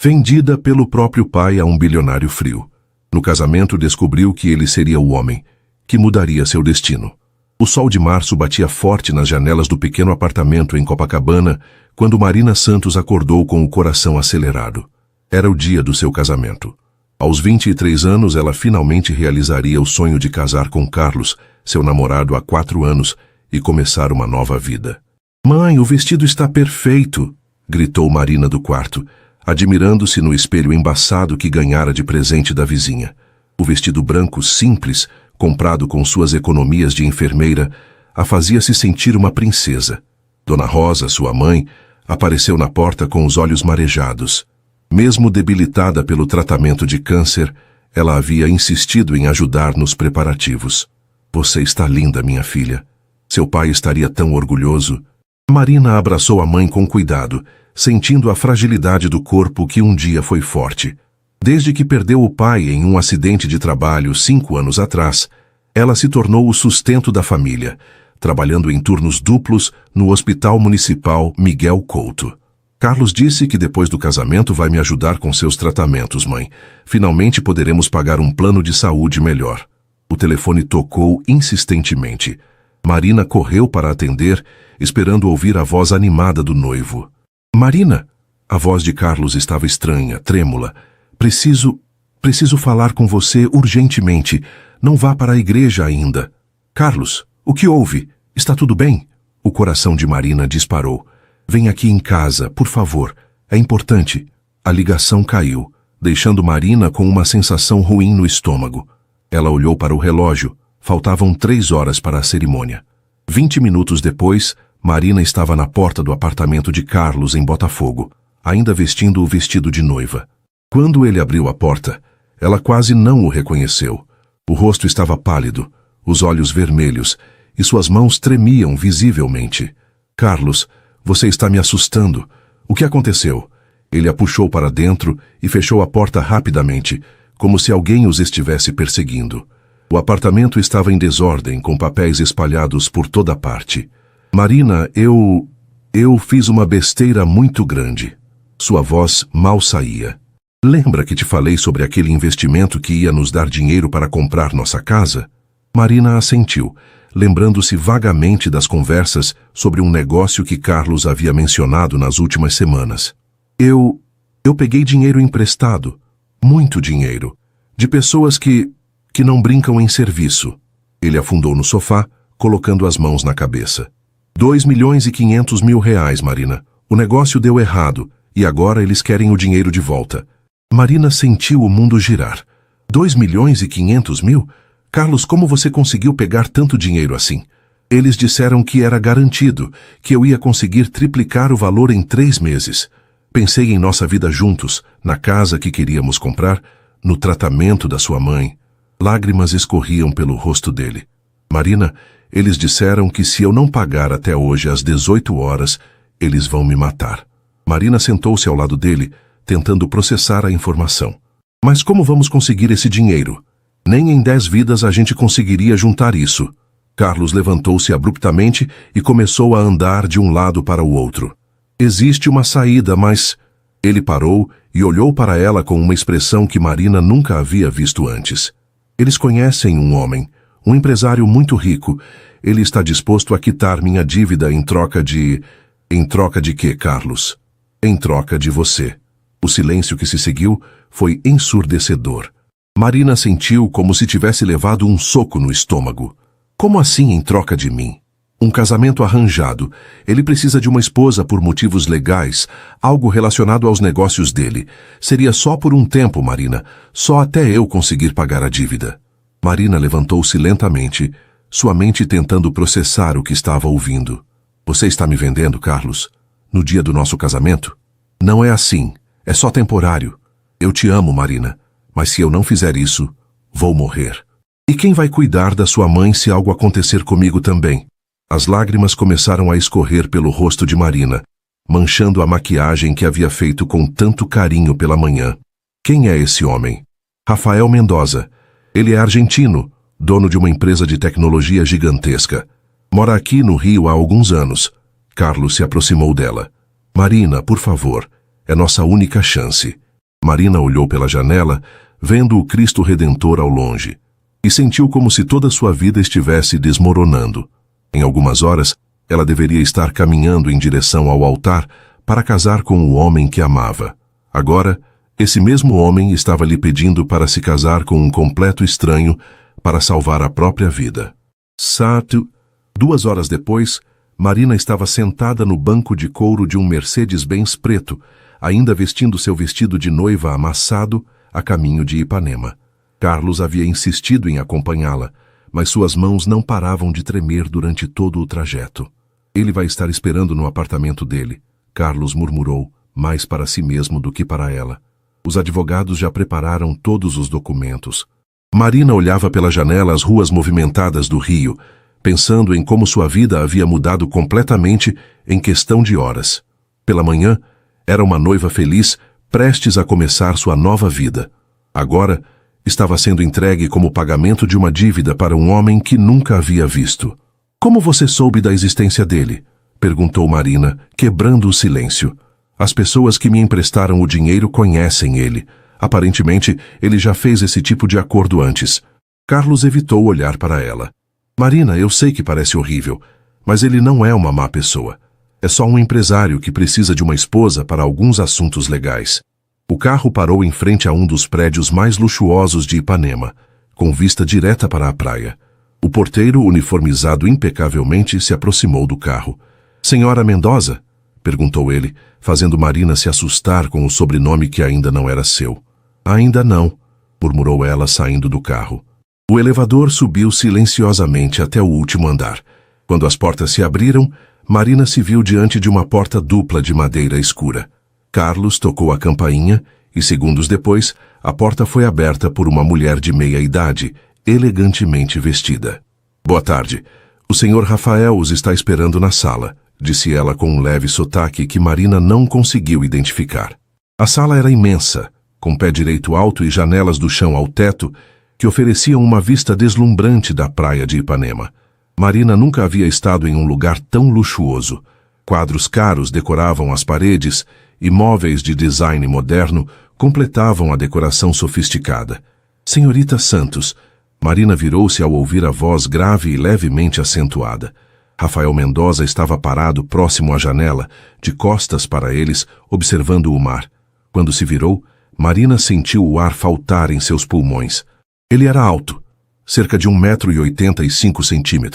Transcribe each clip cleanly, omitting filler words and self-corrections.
Vendida pelo próprio pai a um bilionário frio. No casamento descobriu que ele seria o homem que mudaria seu destino. O sol de março batia forte nas janelas do pequeno apartamento em Copacabana quando Marina Santos acordou com o coração acelerado. Era o dia do seu casamento. Aos 23 anos, ela finalmente realizaria o sonho de casar com Carlos, seu namorado há 4 anos, e começar uma nova vida. "Mãe, o vestido está perfeito!" gritou Marina do quarto, admirando-se no espelho embaçado que ganhara de presente da vizinha. O vestido branco simples, comprado com suas economias de enfermeira, a fazia se sentir uma princesa. Dona Rosa, sua mãe, apareceu na porta com os olhos marejados. Mesmo debilitada pelo tratamento de câncer, ela havia insistido em ajudar nos preparativos. "Você está linda, minha filha. Seu pai estaria tão orgulhoso." Marina abraçou a mãe com cuidado, sentindo a fragilidade do corpo que um dia foi forte. Desde que perdeu o pai em um acidente de trabalho 5 anos atrás, ela se tornou o sustento da família, trabalhando em turnos duplos no Hospital Municipal Miguel Couto. "Carlos disse que depois do casamento vai me ajudar com seus tratamentos, mãe. Finalmente poderemos pagar um plano de saúde melhor." O telefone tocou insistentemente. Marina correu para atender, esperando ouvir a voz animada do noivo. "Marina!" A voz de Carlos estava estranha, trêmula. Preciso falar com você urgentemente. Não vá para a igreja ainda." "Carlos, o que houve? Está tudo bem?" O coração de Marina disparou. "Vem aqui em casa, por favor. É importante." A ligação caiu, deixando Marina com uma sensação ruim no estômago. Ela olhou para o relógio. Faltavam 3 horas para a cerimônia. 20 minutos depois, Marina estava na porta do apartamento de Carlos, em Botafogo, ainda vestindo o vestido de noiva. Quando ele abriu a porta, ela quase não o reconheceu. O rosto estava pálido, os olhos vermelhos, e suas mãos tremiam visivelmente. "Carlos, você está me assustando. O que aconteceu?" Ele a puxou para dentro e fechou a porta rapidamente, como se alguém os estivesse perseguindo. O apartamento estava em desordem, com papéis espalhados por toda parte. "Marina, eu fiz uma besteira muito grande." Sua voz mal saía. "Lembra que te falei sobre aquele investimento que ia nos dar dinheiro para comprar nossa casa?" Marina assentiu, lembrando-se vagamente das conversas sobre um negócio que Carlos havia mencionado nas últimas semanas. Eu peguei dinheiro emprestado, muito dinheiro, de pessoas que não brincam em serviço." Ele afundou no sofá, colocando as mãos na cabeça. R$2.500.000, Marina. O negócio deu errado, e agora eles querem o dinheiro de volta. Marina sentiu o mundo girar. 2.500.000? Carlos, como você conseguiu pegar tanto dinheiro assim? Eles disseram que era garantido, que eu ia conseguir triplicar o valor em 3 meses. Pensei em nossa vida juntos, na casa que queríamos comprar, no tratamento da sua mãe. Lágrimas escorriam pelo rosto dele. Marina, eles disseram que se eu não pagar até hoje às 18 horas, eles vão me matar. Marina sentou-se ao lado dele, tentando processar a informação. Mas como vamos conseguir esse dinheiro? Nem em 10 vidas a gente conseguiria juntar isso. Carlos levantou-se abruptamente e começou a andar de um lado para o outro. Existe uma saída, mas... Ele parou e olhou para ela com uma expressão que Marina nunca havia visto antes. Eles conhecem um homem, um empresário muito rico. Ele está disposto a quitar minha dívida em troca de... Em troca de quê, Carlos? Em troca de você. O silêncio que se seguiu foi ensurdecedor. Marina sentiu como se tivesse levado um soco no estômago. Como assim em troca de mim? Um casamento arranjado. Ele precisa de uma esposa por motivos legais, algo relacionado aos negócios dele. Seria só por um tempo, Marina, só até eu conseguir pagar a dívida. Marina levantou-se lentamente, sua mente tentando processar o que estava ouvindo. Você está me vendendo, Carlos? No dia do nosso casamento? Não é assim. É só temporário. Eu te amo, Marina, mas se eu não fizer isso, vou morrer. E quem vai cuidar da sua mãe se algo acontecer comigo também? As lágrimas começaram a escorrer pelo rosto de Marina, manchando a maquiagem que havia feito com tanto carinho pela manhã. Quem é esse homem? Rafael Mendoza. Ele é argentino, dono de uma empresa de tecnologia gigantesca. Mora aqui no Rio há alguns anos. Carlos se aproximou dela. Marina, por favor, é nossa única chance. Marina olhou pela janela, vendo o Cristo Redentor ao longe, e sentiu como se toda sua vida estivesse desmoronando. Em algumas horas, ela deveria estar caminhando em direção ao altar para casar com o homem que amava. Agora, esse mesmo homem estava lhe pedindo para se casar com um completo estranho para salvar a própria vida. 2 horas depois, Marina estava sentada no banco de couro de um Mercedes-Benz preto, ainda vestindo seu vestido de noiva amassado, a caminho de Ipanema. Carlos havia insistido em acompanhá-la, mas suas mãos não paravam de tremer durante todo o trajeto. Ele vai estar esperando no apartamento dele, Carlos murmurou, mais para si mesmo do que para ela. Os advogados já prepararam todos os documentos. Marina olhava pela janela as ruas movimentadas do Rio, pensando em como sua vida havia mudado completamente em questão de horas. Pela manhã, era uma noiva feliz, prestes a começar sua nova vida. Agora, estava sendo entregue como pagamento de uma dívida para um homem que nunca havia visto. Como você soube da existência dele? Perguntou Marina, quebrando o silêncio. As pessoas que me emprestaram o dinheiro conhecem ele. Aparentemente, ele já fez esse tipo de acordo antes. Carlos evitou olhar para ela. Marina, eu sei que parece horrível, mas ele não é uma má pessoa. É só um empresário que precisa de uma esposa para alguns assuntos legais. O carro parou em frente a um dos prédios mais luxuosos de Ipanema, com vista direta para a praia. O porteiro, uniformizado impecavelmente, se aproximou do carro. Senhora Mendoza? Perguntou ele, fazendo Marina se assustar com o sobrenome que ainda não era seu. Ainda não, murmurou ela saindo do carro. O elevador subiu silenciosamente até o último andar. Quando as portas se abriram, Marina se viu diante de uma porta dupla de madeira escura. Carlos tocou a campainha e, segundos depois, a porta foi aberta por uma mulher de meia idade, elegantemente vestida. Boa tarde. O senhor Rafael os está esperando na sala, disse ela com um leve sotaque que Marina não conseguiu identificar. A sala era imensa, com pé direito alto e janelas do chão ao teto, que ofereciam uma vista deslumbrante da praia de Ipanema. Marina nunca havia estado em um lugar tão luxuoso. Quadros caros decoravam as paredes e móveis de design moderno completavam a decoração sofisticada. Senhorita Santos, Marina virou-se ao ouvir a voz grave e levemente acentuada. Rafael Mendoza estava parado próximo à janela, de costas para eles, observando o mar. Quando se virou, Marina sentiu o ar faltar em seus pulmões. Ele era alto, cerca de 1,85 m,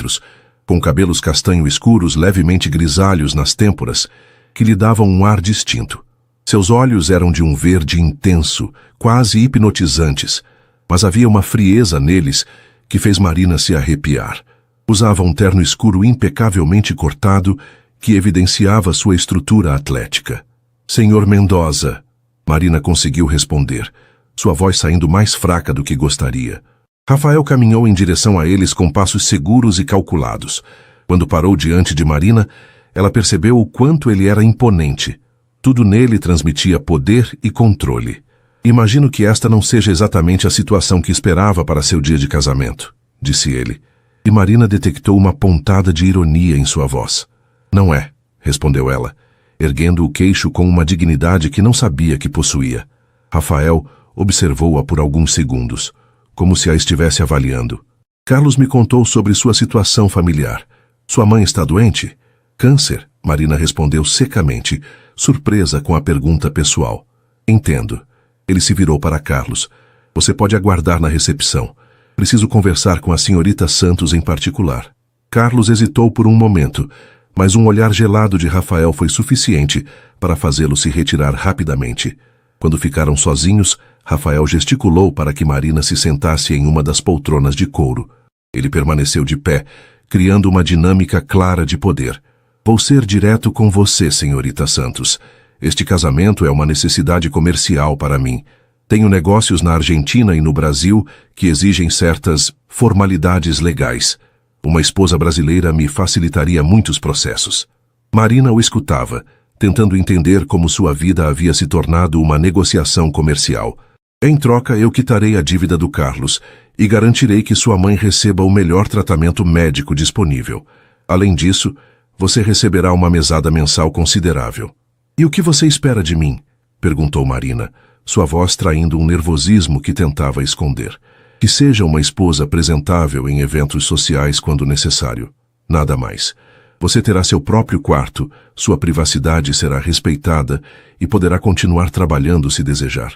com cabelos castanho escuros levemente grisalhos nas têmporas, que lhe davam um ar distinto. Seus olhos eram de um verde intenso, quase hipnotizantes, mas havia uma frieza neles que fez Marina se arrepiar. Usava um terno escuro impecavelmente cortado que evidenciava sua estrutura atlética. Senhor Mendoza, Marina conseguiu responder, sua voz saindo mais fraca do que gostaria. Rafael caminhou em direção a eles com passos seguros e calculados. Quando parou diante de Marina, ela percebeu o quanto ele era imponente. Tudo nele transmitia poder e controle. Imagino que esta não seja exatamente a situação que esperava para seu dia de casamento, disse ele. E Marina detectou uma pontada de ironia em sua voz. Não é, respondeu ela, erguendo o queixo com uma dignidade que não sabia que possuía. Rafael observou-a por alguns segundos, como se a estivesse avaliando. Carlos me contou sobre sua situação familiar. Sua mãe está doente? Câncer, Marina respondeu secamente, surpresa com a pergunta pessoal. Entendo. Ele se virou para Carlos. Você pode aguardar na recepção. Preciso conversar com a senhorita Santos em particular. Carlos hesitou por um momento, mas um olhar gelado de Rafael foi suficiente para fazê-lo se retirar rapidamente. Quando ficaram sozinhos, Rafael gesticulou para que Marina se sentasse em uma das poltronas de couro. Ele permaneceu de pé, criando uma dinâmica clara de poder. Vou ser direto com você, senhorita Santos. Este casamento é uma necessidade comercial para mim. Tenho negócios na Argentina e no Brasil que exigem certas formalidades legais. Uma esposa brasileira me facilitaria muitos processos. Marina o escutava, tentando entender como sua vida havia se tornado uma negociação comercial. Em troca, eu quitarei a dívida do Carlos e garantirei que sua mãe receba o melhor tratamento médico disponível. Além disso, você receberá uma mesada mensal considerável. E o que você espera de mim? Perguntou Marina, sua voz traindo um nervosismo que tentava esconder. Que seja uma esposa apresentável em eventos sociais quando necessário. Nada mais. Você terá seu próprio quarto, sua privacidade será respeitada e poderá continuar trabalhando se desejar.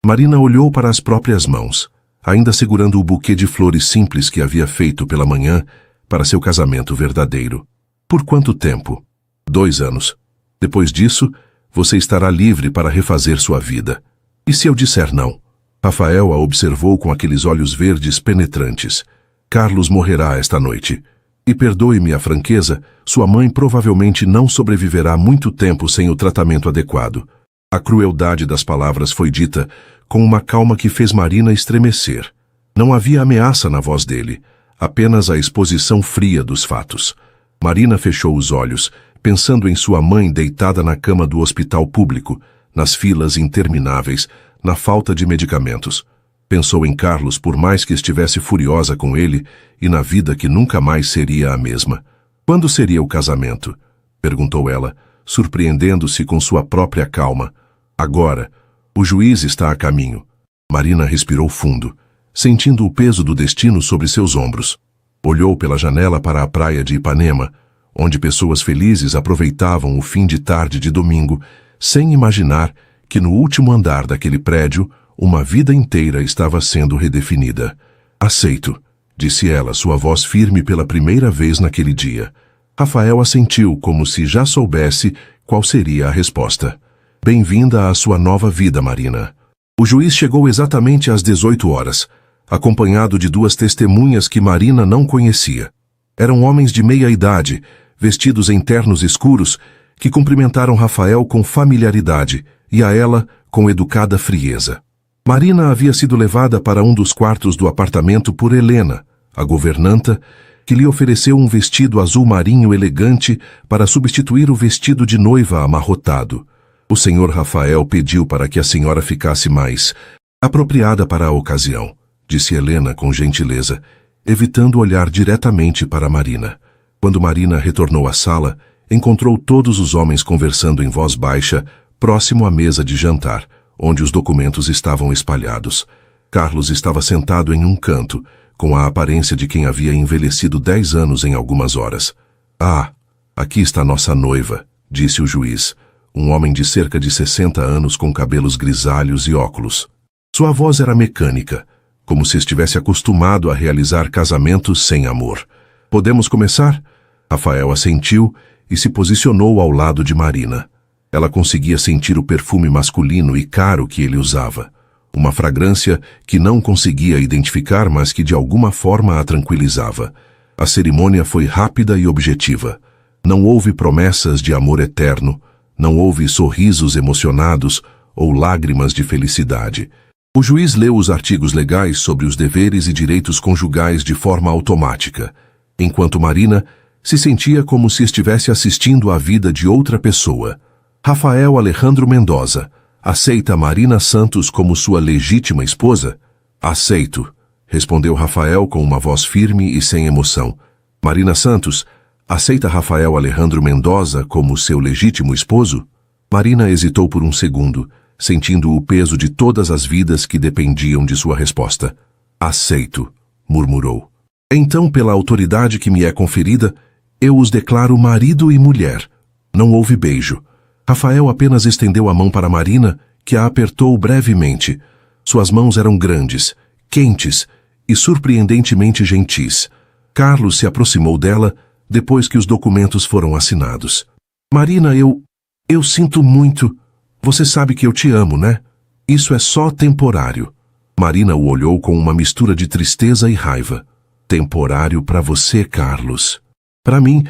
Marina olhou para as próprias mãos, ainda segurando o buquê de flores simples que havia feito pela manhã para seu casamento verdadeiro. Por quanto tempo? 2 anos. Depois disso, você estará livre para refazer sua vida. E se eu disser não? Rafael a observou com aqueles olhos verdes penetrantes. Carlos morrerá esta noite. E perdoe-me a franqueza, sua mãe provavelmente não sobreviverá muito tempo sem o tratamento adequado. A crueldade das palavras foi dita com uma calma que fez Marina estremecer. Não havia ameaça na voz dele, apenas a exposição fria dos fatos. Marina fechou os olhos, pensando em sua mãe deitada na cama do hospital público, nas filas intermináveis, na falta de medicamentos. Pensou em Carlos por mais que estivesse furiosa com ele e na vida que nunca mais seria a mesma. Quando seria o casamento? Perguntou ela, surpreendendo-se com sua própria calma. Agora. O juiz está a caminho. Marina respirou fundo, sentindo o peso do destino sobre seus ombros. Olhou pela janela para a praia de Ipanema, onde pessoas felizes aproveitavam o fim de tarde de domingo, sem imaginar que no último andar daquele prédio, uma vida inteira estava sendo redefinida. Aceito, disse ela, sua voz firme pela primeira vez naquele dia. Rafael assentiu como se já soubesse qual seria a resposta. Bem-vinda à sua nova vida, Marina. O juiz chegou exatamente às 18 horas, acompanhado de 2 testemunhas que Marina não conhecia. Eram homens de meia idade, vestidos em ternos escuros, que cumprimentaram Rafael com familiaridade e a ela com educada frieza. Marina havia sido levada para um dos quartos do apartamento por Helena, a governanta, que lhe ofereceu um vestido azul marinho elegante para substituir o vestido de noiva amarrotado. O senhor Rafael pediu para que a senhora ficasse mais apropriada para a ocasião, disse Helena com gentileza, evitando olhar diretamente para Marina. Quando Marina retornou à sala, encontrou todos os homens conversando em voz baixa, próximo à mesa de jantar, onde os documentos estavam espalhados. Carlos estava sentado em um canto, com a aparência de quem havia envelhecido 10 anos em algumas horas. Ah, aqui está nossa noiva, disse o juiz, um homem de cerca de 60 anos com cabelos grisalhos e óculos. Sua voz era mecânica, como se estivesse acostumado a realizar casamentos sem amor. Podemos começar? Rafael assentiu e se posicionou ao lado de Marina. Ela conseguia sentir o perfume masculino e caro que ele usava. Uma fragrância que não conseguia identificar, mas que de alguma forma a tranquilizava. A cerimônia foi rápida e objetiva. Não houve promessas de amor eterno, não houve sorrisos emocionados ou lágrimas de felicidade. O juiz leu os artigos legais sobre os deveres e direitos conjugais de forma automática, enquanto Marina se sentia como se estivesse assistindo à vida de outra pessoa. Rafael Alejandro Mendoza, aceita Marina Santos como sua legítima esposa? Aceito, respondeu Rafael com uma voz firme e sem emoção. Marina Santos, aceita Rafael Alejandro Mendoza como seu legítimo esposo? Marina hesitou por um segundo, sentindo o peso de todas as vidas que dependiam de sua resposta. Aceito, murmurou. Então, pela autoridade que me é conferida, eu os declaro marido e mulher. Não houve beijo. Rafael apenas estendeu a mão para Marina, que a apertou brevemente. Suas mãos eram grandes, quentes e surpreendentemente gentis. Carlos se aproximou dela depois que os documentos foram assinados. Marina, eu sinto muito. Você sabe que eu te amo, né? Isso é só temporário. Marina o olhou com uma mistura de tristeza e raiva. Temporário para você, Carlos. Para mim,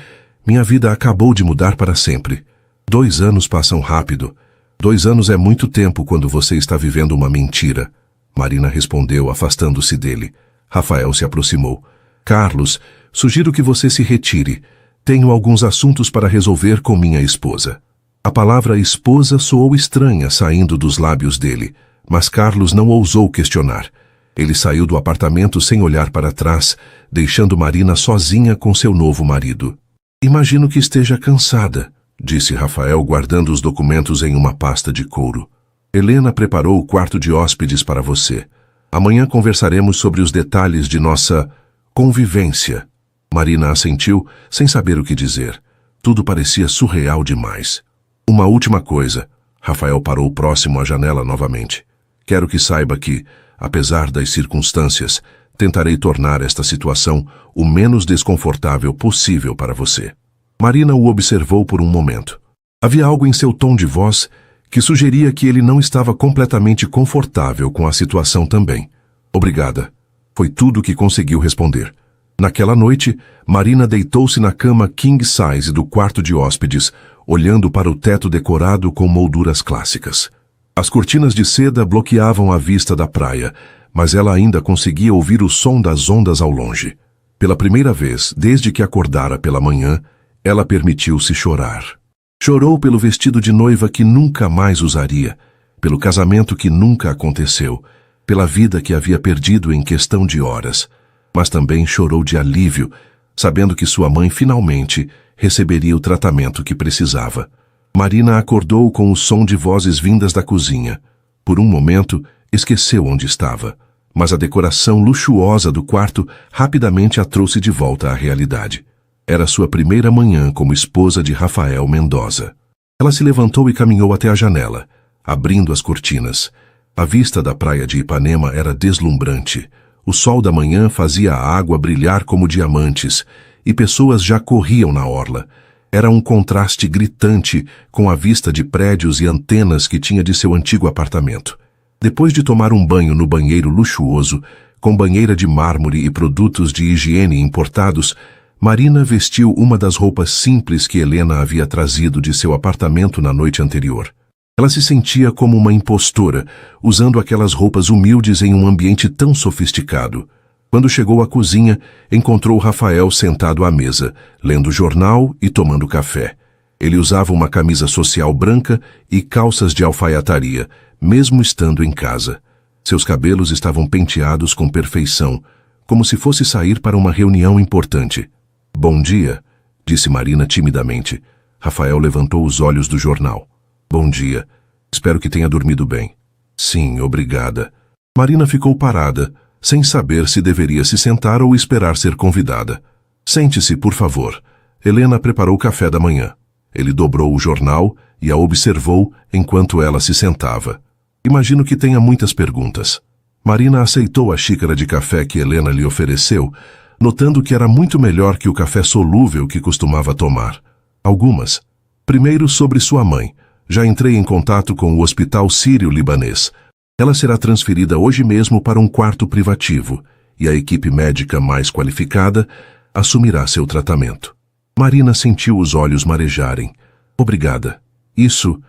minha vida acabou de mudar para sempre. 2 anos passam rápido. 2 anos é muito tempo quando você está vivendo uma mentira. Marina respondeu, afastando-se dele. Rafael se aproximou. Carlos, sugiro que você se retire. Tenho alguns assuntos para resolver com minha esposa. A palavra esposa soou estranha saindo dos lábios dele, mas Carlos não ousou questionar. Ele saiu do apartamento sem olhar para trás, deixando Marina sozinha com seu novo marido. Imagino que esteja cansada, disse Rafael, guardando os documentos em uma pasta de couro. Helena preparou o quarto de hóspedes para você. Amanhã conversaremos sobre os detalhes de nossa convivência. Marina assentiu, sem saber o que dizer. Tudo parecia surreal demais. Uma última coisa. Rafael parou próximo à janela novamente. Quero que saiba que, apesar das circunstâncias, tentarei tornar esta situação o menos desconfortável possível para você. Marina o observou por um momento. Havia algo em seu tom de voz que sugeria que ele não estava completamente confortável com a situação também. Obrigada. Foi tudo o que conseguiu responder. Naquela noite, Marina deitou-se na cama king size do quarto de hóspedes, olhando para o teto decorado com molduras clássicas. As cortinas de seda bloqueavam a vista da praia, mas ela ainda conseguia ouvir o som das ondas ao longe. Pela primeira vez, desde que acordara pela manhã, ela permitiu-se chorar. Chorou pelo vestido de noiva que nunca mais usaria, pelo casamento que nunca aconteceu, pela vida que havia perdido em questão de horas. Mas também chorou de alívio, sabendo que sua mãe finalmente receberia o tratamento que precisava. Marina acordou com o som de vozes vindas da cozinha. Por um momento, esqueceu onde estava, mas a decoração luxuosa do quarto rapidamente a trouxe de volta à realidade. Era sua primeira manhã como esposa de Rafael Mendoza. Ela se levantou e caminhou até a janela, abrindo as cortinas. A vista da praia de Ipanema era deslumbrante. O sol da manhã fazia a água brilhar como diamantes, e pessoas já corriam na orla. Era um contraste gritante com a vista de prédios e antenas que tinha de seu antigo apartamento. Depois de tomar um banho no banheiro luxuoso, com banheira de mármore e produtos de higiene importados, Marina vestiu uma das roupas simples que Helena havia trazido de seu apartamento na noite anterior. Ela se sentia como uma impostora, usando aquelas roupas humildes em um ambiente tão sofisticado. Quando chegou à cozinha, encontrou Rafael sentado à mesa, lendo jornal e tomando café. Ele usava uma camisa social branca e calças de alfaiataria, mesmo estando em casa. Seus cabelos estavam penteados com perfeição, como se fosse sair para uma reunião importante. Bom dia, disse Marina timidamente. Rafael levantou os olhos do jornal. Bom dia. Espero que tenha dormido bem. Sim, obrigada. Marina ficou parada, sem saber se deveria se sentar ou esperar ser convidada. Sente-se, por favor. Helena preparou o café da manhã. Ele dobrou o jornal e a observou enquanto ela se sentava. Imagino que tenha muitas perguntas. Marina aceitou a xícara de café que Helena lhe ofereceu, notando que era muito melhor que o café solúvel que costumava tomar. Algumas. Primeiro, sobre sua mãe. Já entrei em contato com o Hospital Sírio-Libanês. Ela será transferida hoje mesmo para um quarto privativo, e a equipe médica mais qualificada assumirá seu tratamento. Marina sentiu os olhos marejarem. Obrigada. Isso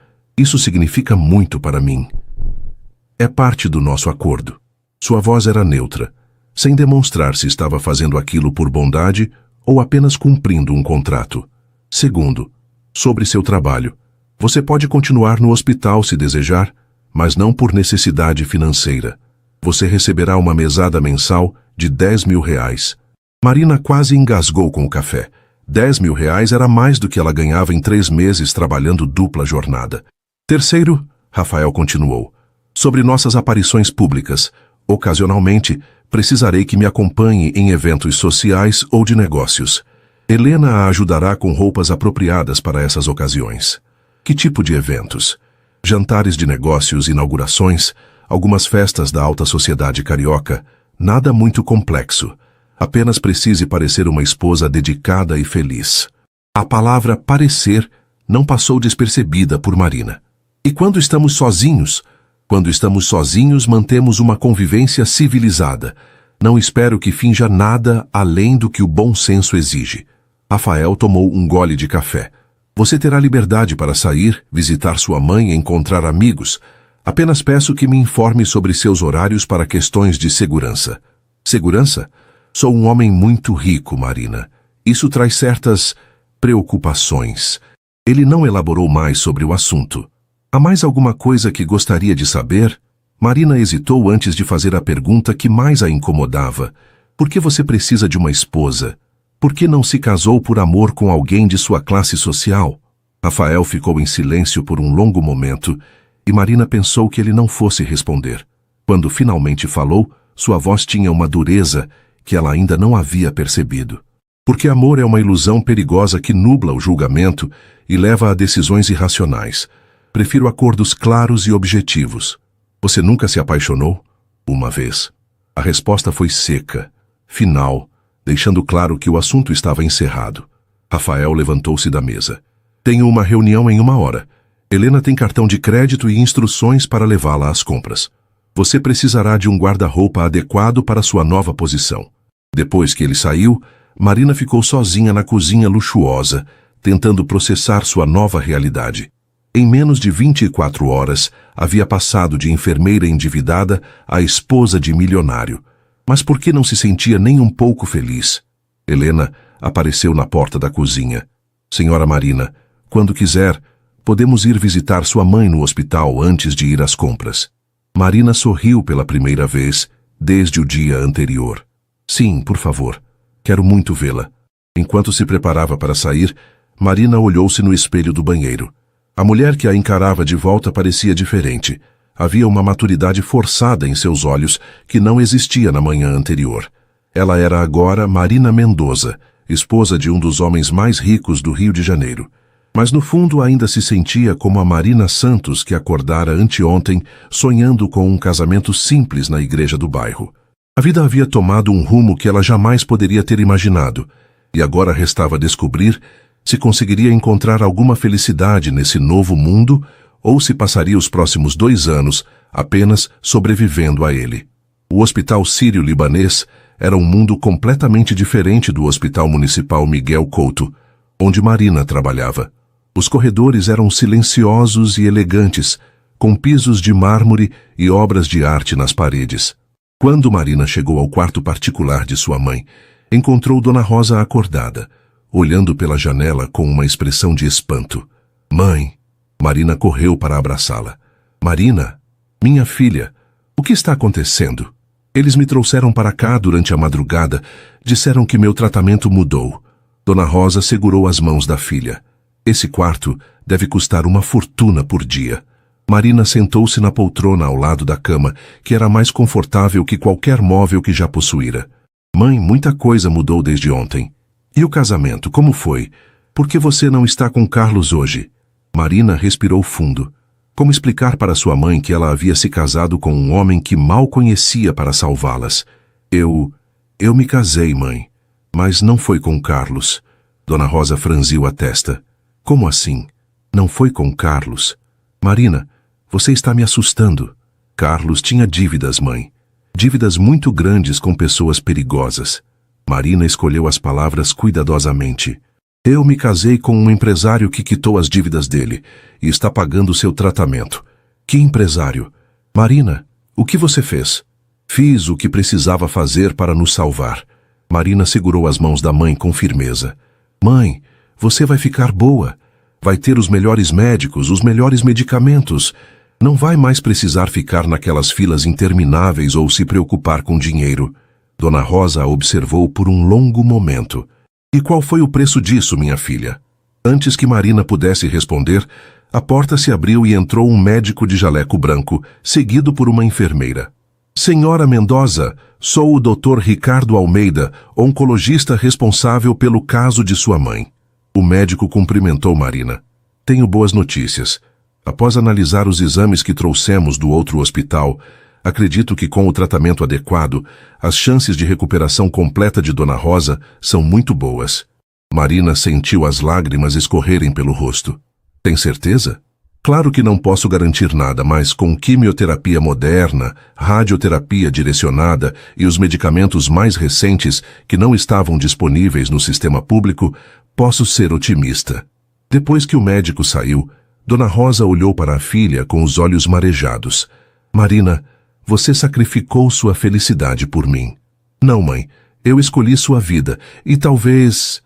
significa muito para mim. É parte do nosso acordo. Sua voz era neutra, sem demonstrar se estava fazendo aquilo por bondade ou apenas cumprindo um contrato. Segundo, sobre seu trabalho. Você pode continuar no hospital se desejar, mas não por necessidade financeira. Você receberá uma mesada mensal de R$10.000. Marina quase engasgou com o café. R$10.000 era mais do que ela ganhava em 3 meses trabalhando dupla jornada. Terceiro, Rafael continuou, sobre nossas aparições públicas. Ocasionalmente, precisarei que me acompanhe em eventos sociais ou de negócios. Helena a ajudará com roupas apropriadas para essas ocasiões. Que tipo de eventos? Jantares de negócios, inaugurações, algumas festas da alta sociedade carioca, nada muito complexo. Apenas precise parecer uma esposa dedicada e feliz. A palavra parecer não passou despercebida por Marina. E quando estamos sozinhos? Quando estamos sozinhos, mantemos uma convivência civilizada. Não espero que finja nada além do que o bom senso exige. Rafael tomou um gole de café. Você terá liberdade para sair, visitar sua mãe e encontrar amigos. Apenas peço que me informe sobre seus horários para questões de segurança. Segurança? Sou um homem muito rico, Marina. Isso traz certas preocupações. Ele não elaborou mais sobre o assunto. Há mais alguma coisa que gostaria de saber? Marina hesitou antes de fazer a pergunta que mais a incomodava. Por que você precisa de uma esposa? Por que não se casou por amor com alguém de sua classe social? Rafael ficou em silêncio por um longo momento, e Marina pensou que ele não fosse responder. Quando finalmente falou, sua voz tinha uma dureza que ela ainda não havia percebido. Porque amor é uma ilusão perigosa que nubla o julgamento e leva a decisões irracionais. Prefiro acordos claros e objetivos. Você nunca se apaixonou? Uma vez. A resposta foi seca, final, deixando claro que o assunto estava encerrado. Rafael levantou-se da mesa. Tenho uma reunião em 1 hora. Helena tem cartão de crédito e instruções para levá-la às compras. Você precisará de um guarda-roupa adequado para sua nova posição. Depois que ele saiu, Marina ficou sozinha na cozinha luxuosa, tentando processar sua nova realidade. Em menos de 24 horas, havia passado de enfermeira endividada a esposa de milionário. Mas por que não se sentia nem um pouco feliz? Helena apareceu na porta da cozinha. Senhora Marina, quando quiser, podemos ir visitar sua mãe no hospital antes de ir às compras. Marina sorriu pela primeira vez desde o dia anterior. Sim, por favor. Quero muito vê-la. Enquanto se preparava para sair, Marina olhou-se no espelho do banheiro. A mulher que a encarava de volta parecia diferente. Havia uma maturidade forçada em seus olhos que não existia na manhã anterior. Ela era agora Marina Mendoza, esposa de um dos homens mais ricos do Rio de Janeiro. Mas no fundo ainda se sentia como a Marina Santos que acordara anteontem sonhando com um casamento simples na igreja do bairro. A vida havia tomado um rumo que ela jamais poderia ter imaginado, e agora restava descobrir se conseguiria encontrar alguma felicidade nesse novo mundo ou se passaria os próximos 2 anos apenas sobrevivendo a ele. O Hospital Sírio-Libanês era um mundo completamente diferente do Hospital Municipal Miguel Couto, onde Marina trabalhava. Os corredores eram silenciosos e elegantes, com pisos de mármore e obras de arte nas paredes. Quando Marina chegou ao quarto particular de sua mãe, encontrou Dona Rosa acordada, olhando pela janela com uma expressão de espanto. Mãe! Marina correu para abraçá-la. Marina, minha filha, o que está acontecendo? Eles me trouxeram para cá durante a madrugada, disseram que meu tratamento mudou. Dona Rosa segurou as mãos da filha. Esse quarto deve custar uma fortuna por dia. Marina sentou-se na poltrona ao lado da cama, que era mais confortável que qualquer móvel que já possuíra. Mãe, muita coisa mudou desde ontem. E o casamento, como foi? Por que você não está com Carlos hoje? Marina respirou fundo. Como explicar para sua mãe que ela havia se casado com um homem que mal conhecia para salvá-las? Eu me casei, mãe. Mas não foi com Carlos. Dona Rosa franziu a testa. Como assim? Não foi com Carlos? Marina, você está me assustando. Carlos tinha dívidas, mãe. Dívidas muito grandes com pessoas perigosas. Marina escolheu as palavras cuidadosamente. Eu me casei com um empresário que quitou as dívidas dele e está pagando seu tratamento. Que empresário? Marina, o que você fez? Fiz o que precisava fazer para nos salvar. Marina segurou as mãos da mãe com firmeza. Mãe, você vai ficar boa. Vai ter os melhores médicos, os melhores medicamentos. Não vai mais precisar ficar naquelas filas intermináveis ou se preocupar com dinheiro. Dona Rosa a observou por um longo momento. E qual foi o preço disso, minha filha? Antes que Marina pudesse responder, a porta se abriu e entrou um médico de jaleco branco, seguido por uma enfermeira. Senhora Mendoza, sou o Dr. Ricardo Almeida, oncologista responsável pelo caso de sua mãe. O médico cumprimentou Marina. Tenho boas notícias. Após analisar os exames que trouxemos do outro hospital, acredito que com o tratamento adequado, as chances de recuperação completa de Dona Rosa são muito boas. Marina sentiu as lágrimas escorrerem pelo rosto. Tem certeza? Claro que não posso garantir nada, mas com quimioterapia moderna, radioterapia direcionada e os medicamentos mais recentes que não estavam disponíveis no sistema público, posso ser otimista. Depois que o médico saiu, Dona Rosa olhou para a filha com os olhos marejados. Marina, você sacrificou sua felicidade por mim. Não, mãe, eu escolhi sua vida e talvez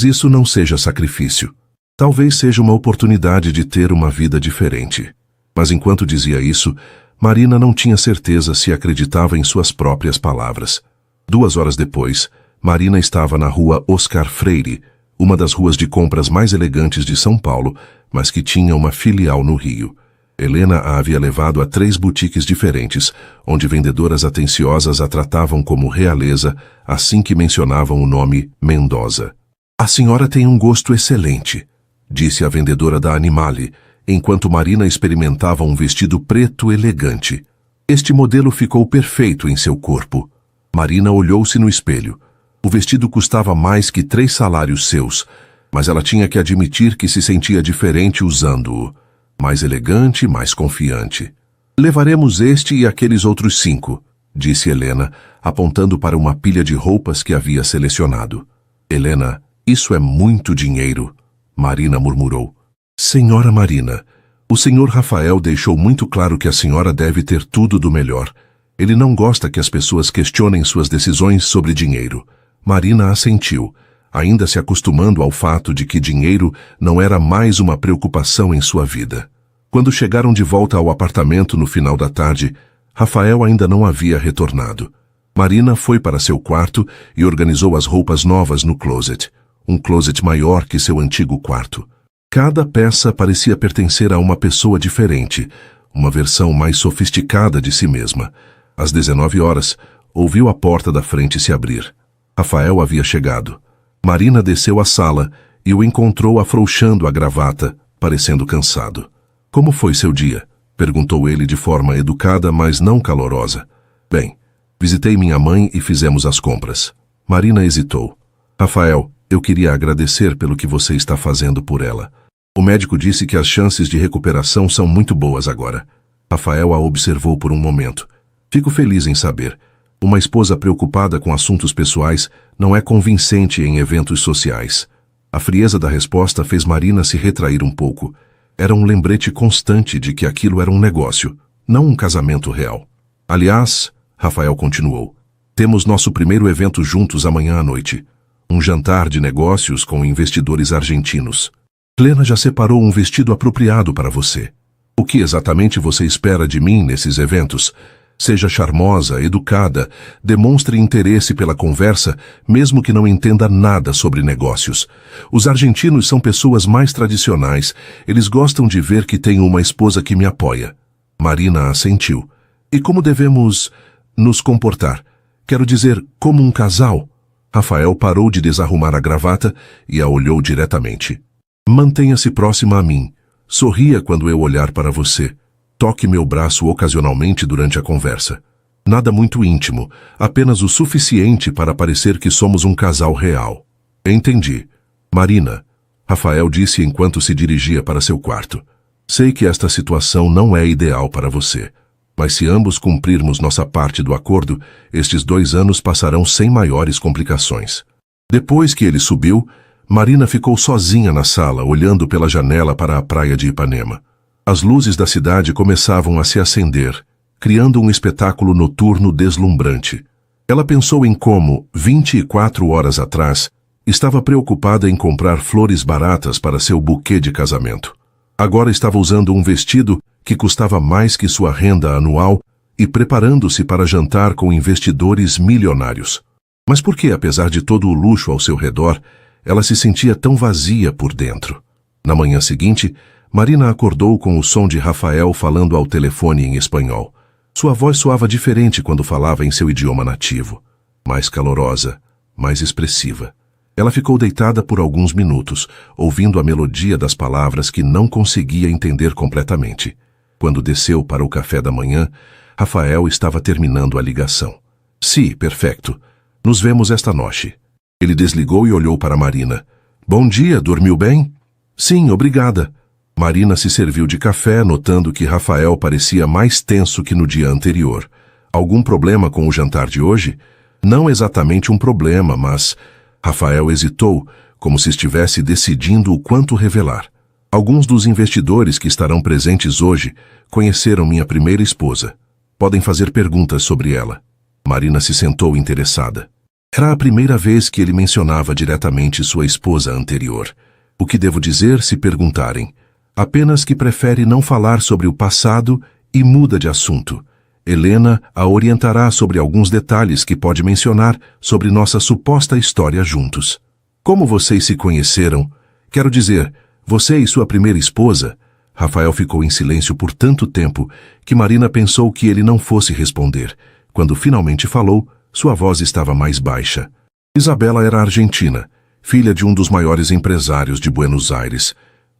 isso não seja sacrifício. Talvez seja uma oportunidade de ter uma vida diferente. Mas enquanto dizia isso, Marina não tinha certeza se acreditava em suas próprias palavras. 2 horas depois, Marina estava na rua Oscar Freire, uma das ruas de compras mais elegantes de São Paulo, mas que tinha uma filial no Rio. Helena a havia levado a 3 boutiques diferentes, onde vendedoras atenciosas a tratavam como realeza assim que mencionavam o nome Mendoza. A senhora tem um gosto excelente, disse a vendedora da Animale, enquanto Marina experimentava um vestido preto elegante. Este modelo ficou perfeito em seu corpo. Marina olhou-se no espelho. O vestido custava mais que 3 salários seus, mas ela tinha que admitir que se sentia diferente usando-o. Mais elegante, mais confiante. Levaremos este e aqueles outros 5, disse Helena, apontando para uma pilha de roupas que havia selecionado. Helena, isso é muito dinheiro, Marina murmurou. Senhora Marina, o senhor Rafael deixou muito claro que a senhora deve ter tudo do melhor. Ele não gosta que as pessoas questionem suas decisões sobre dinheiro. Marina assentiu, ainda se acostumando ao fato de que dinheiro não era mais uma preocupação em sua vida. Quando chegaram de volta ao apartamento no final da tarde, Rafael ainda não havia retornado. Marina foi para seu quarto e organizou as roupas novas no closet, um closet maior que seu antigo quarto. Cada peça parecia pertencer a uma pessoa diferente, uma versão mais sofisticada de si mesma. Às 19 horas, ouviu a porta da frente se abrir. Rafael havia chegado. Marina desceu à sala e o encontrou afrouxando a gravata, parecendo cansado. Como foi seu dia? Perguntou ele de forma educada, mas não calorosa. Bem, visitei minha mãe e fizemos as compras. Marina hesitou. Rafael, eu queria agradecer pelo que você está fazendo por ela. O médico disse que as chances de recuperação são muito boas agora. Rafael a observou por um momento. Fico feliz em saber. Uma esposa preocupada com assuntos pessoais não é convincente em eventos sociais. A frieza da resposta fez Marina se retrair um pouco. Era um lembrete constante de que aquilo era um negócio, não um casamento real. Aliás, Rafael continuou, temos nosso primeiro evento juntos amanhã à noite. Um jantar de negócios com investidores argentinos. Helena já separou um vestido apropriado para você. O que exatamente você espera de mim nesses eventos? Seja charmosa, educada, demonstre interesse pela conversa, mesmo que não entenda nada sobre negócios. Os argentinos são pessoas mais tradicionais. Eles gostam de ver que tenho uma esposa que me apoia. Marina assentiu. E como devemos nos comportar? Quero dizer, como um casal? Rafael parou de desarrumar a gravata e a olhou diretamente. Mantenha-se próxima a mim. Sorria quando eu olhar para você. Toque meu braço ocasionalmente durante a conversa. Nada muito íntimo, apenas o suficiente para parecer que somos um casal real. Entendi. Marina, Rafael disse enquanto se dirigia para seu quarto. Sei que esta situação não é ideal para você, mas se ambos cumprirmos nossa parte do acordo, estes 2 anos passarão sem maiores complicações. Depois que ele subiu, Marina ficou sozinha na sala, olhando pela janela para a praia de Ipanema. As luzes da cidade começavam a se acender, criando um espetáculo noturno deslumbrante. Ela pensou em como, 24 horas atrás, estava preocupada em comprar flores baratas para seu buquê de casamento. Agora estava usando um vestido que custava mais que sua renda anual e preparando-se para jantar com investidores milionários. Mas por que, apesar de todo o luxo ao seu redor, ela se sentia tão vazia por dentro? Na manhã seguinte, Marina acordou com o som de Rafael falando ao telefone em espanhol. Sua voz soava diferente quando falava em seu idioma nativo. Mais calorosa, mais expressiva. Ela ficou deitada por alguns minutos, ouvindo a melodia das palavras que não conseguia entender completamente. Quando desceu para o café da manhã, Rafael estava terminando a ligação. Sim, perfeito. Nos vemos esta noite. Ele desligou e olhou para Marina. Bom dia, dormiu bem? Sim, obrigada. Marina se serviu de café, notando que Rafael parecia mais tenso que no dia anterior. Algum problema com o jantar de hoje? Não exatamente um problema, mas... Rafael hesitou, como se estivesse decidindo o quanto revelar. Alguns dos investidores que estarão presentes hoje conheceram minha primeira esposa. Podem fazer perguntas sobre ela. Marina se sentou interessada. Era a primeira vez que ele mencionava diretamente sua esposa anterior. O que devo dizer se perguntarem? Apenas que prefere não falar sobre o passado e muda de assunto. Helena a orientará sobre alguns detalhes que pode mencionar sobre nossa suposta história juntos. Como vocês se conheceram? Quero dizer, você e sua primeira esposa? Rafael ficou em silêncio por tanto tempo que Marina pensou que ele não fosse responder. Quando finalmente falou, sua voz estava mais baixa. Isabela era argentina, filha de um dos maiores empresários de Buenos Aires.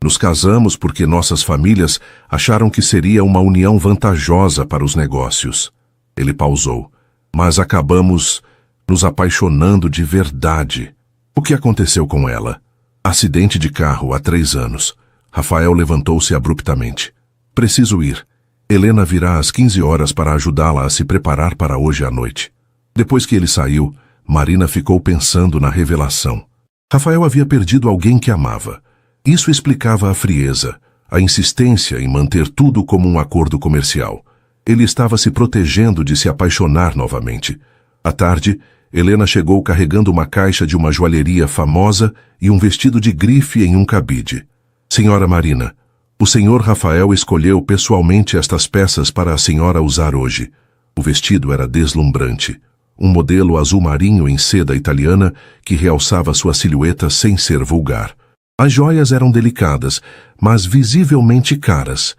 Nos casamos porque nossas famílias acharam que seria uma união vantajosa para os negócios. Ele pausou. Mas acabamos nos apaixonando de verdade. O que aconteceu com ela? Acidente de carro há 3 anos. Rafael levantou-se abruptamente. Preciso ir. Helena virá às 15 horas para ajudá-la a se preparar para hoje à noite. Depois que ele saiu, Marina ficou pensando na revelação. Rafael havia perdido alguém que amava. Isso explicava a frieza, a insistência em manter tudo como um acordo comercial. Ele estava se protegendo de se apaixonar novamente. À tarde, Helena chegou carregando uma caixa de uma joalheria famosa e um vestido de grife em um cabide. Senhora Marina, o senhor Rafael escolheu pessoalmente estas peças para a senhora usar hoje. O vestido era deslumbrante. Um modelo azul marinho em seda italiana que realçava sua silhueta sem ser vulgar. As joias eram delicadas, mas visivelmente caras.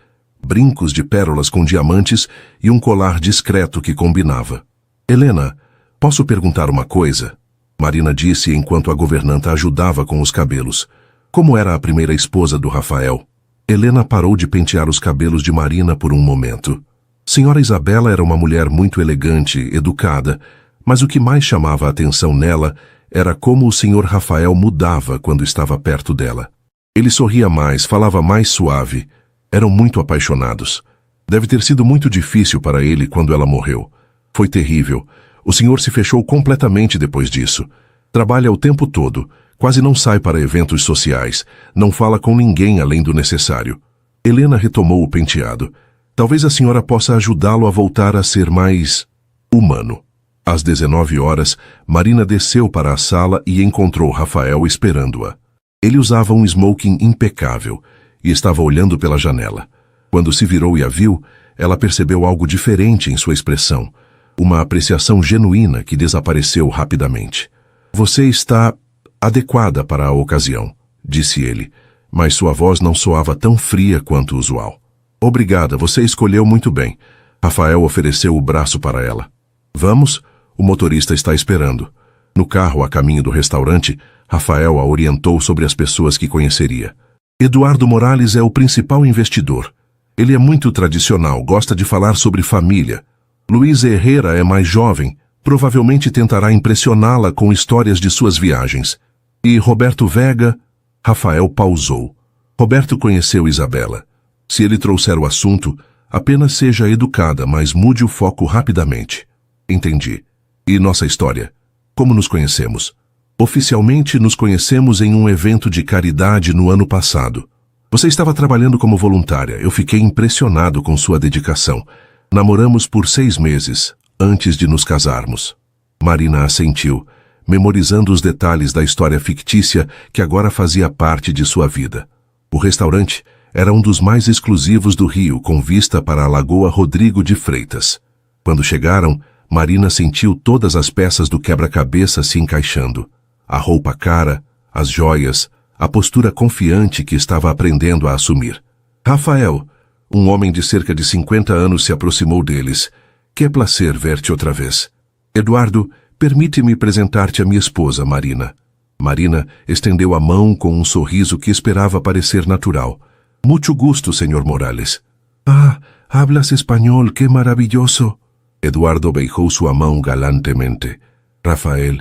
Brincos de pérolas com diamantes e um colar discreto que combinava. Helena, posso perguntar uma coisa? Marina disse enquanto a governanta ajudava com os cabelos. Como era a primeira esposa do Rafael? Helena parou de pentear os cabelos de Marina por um momento. Senhora Isabela era uma mulher muito elegante, educada, mas o que mais chamava a atenção nela era como o senhor Rafael mudava quando estava perto dela. Ele sorria mais, falava mais suave. Eram muito apaixonados. Deve ter sido muito difícil para ele quando ela morreu. Foi terrível. O senhor se fechou completamente depois disso. Trabalha o tempo todo. Quase não sai para eventos sociais. Não fala com ninguém além do necessário. Helena retomou o penteado. Talvez a senhora possa ajudá-lo a voltar a ser mais humano. Às 19 horas, Marina desceu para a sala e encontrou Rafael esperando-a. Ele usava um smoking impecável e estava olhando pela janela. Quando se virou e a viu, ela percebeu algo diferente em sua expressão. Uma apreciação genuína que desapareceu rapidamente. Você está adequada para a ocasião, disse ele, mas sua voz não soava tão fria quanto o usual. Obrigada, você escolheu muito bem. Rafael ofereceu o braço para ela. Vamos? O motorista está esperando. No carro a caminho do restaurante, Rafael a orientou sobre as pessoas que conheceria. Eduardo Morales é o principal investidor. Ele é muito tradicional, gosta de falar sobre família. Luiz Herrera é mais jovem, provavelmente tentará impressioná-la com histórias de suas viagens. E Roberto Vega... Rafael pausou. Roberto conheceu Isabela. Se ele trouxer o assunto, apenas seja educada, mas mude o foco rapidamente. Entendi. E nossa história? Como nos conhecemos? Oficialmente nos conhecemos em um evento de caridade no ano passado. Você estava trabalhando como voluntária. Eu fiquei impressionado com sua dedicação. Namoramos por 6 meses, antes de nos casarmos. Marina assentiu, memorizando os detalhes da história fictícia que agora fazia parte de sua vida. O restaurante era um dos mais exclusivos do Rio, com vista para a Lagoa Rodrigo de Freitas. Quando chegaram, Marina sentiu todas as peças do quebra-cabeça se encaixando. A roupa cara, as joias, a postura confiante que estava aprendendo a assumir. Rafael, um homem de cerca de 50 anos, se aproximou deles. Que prazer ver-te outra vez. Eduardo, permite-me apresentar-te a minha esposa, Marina. Marina estendeu a mão com um sorriso que esperava parecer natural. Muito gusto, senhor Morales. Ah, hablas espanhol, que maravilhoso. Eduardo beijou sua mão galantemente. Rafael,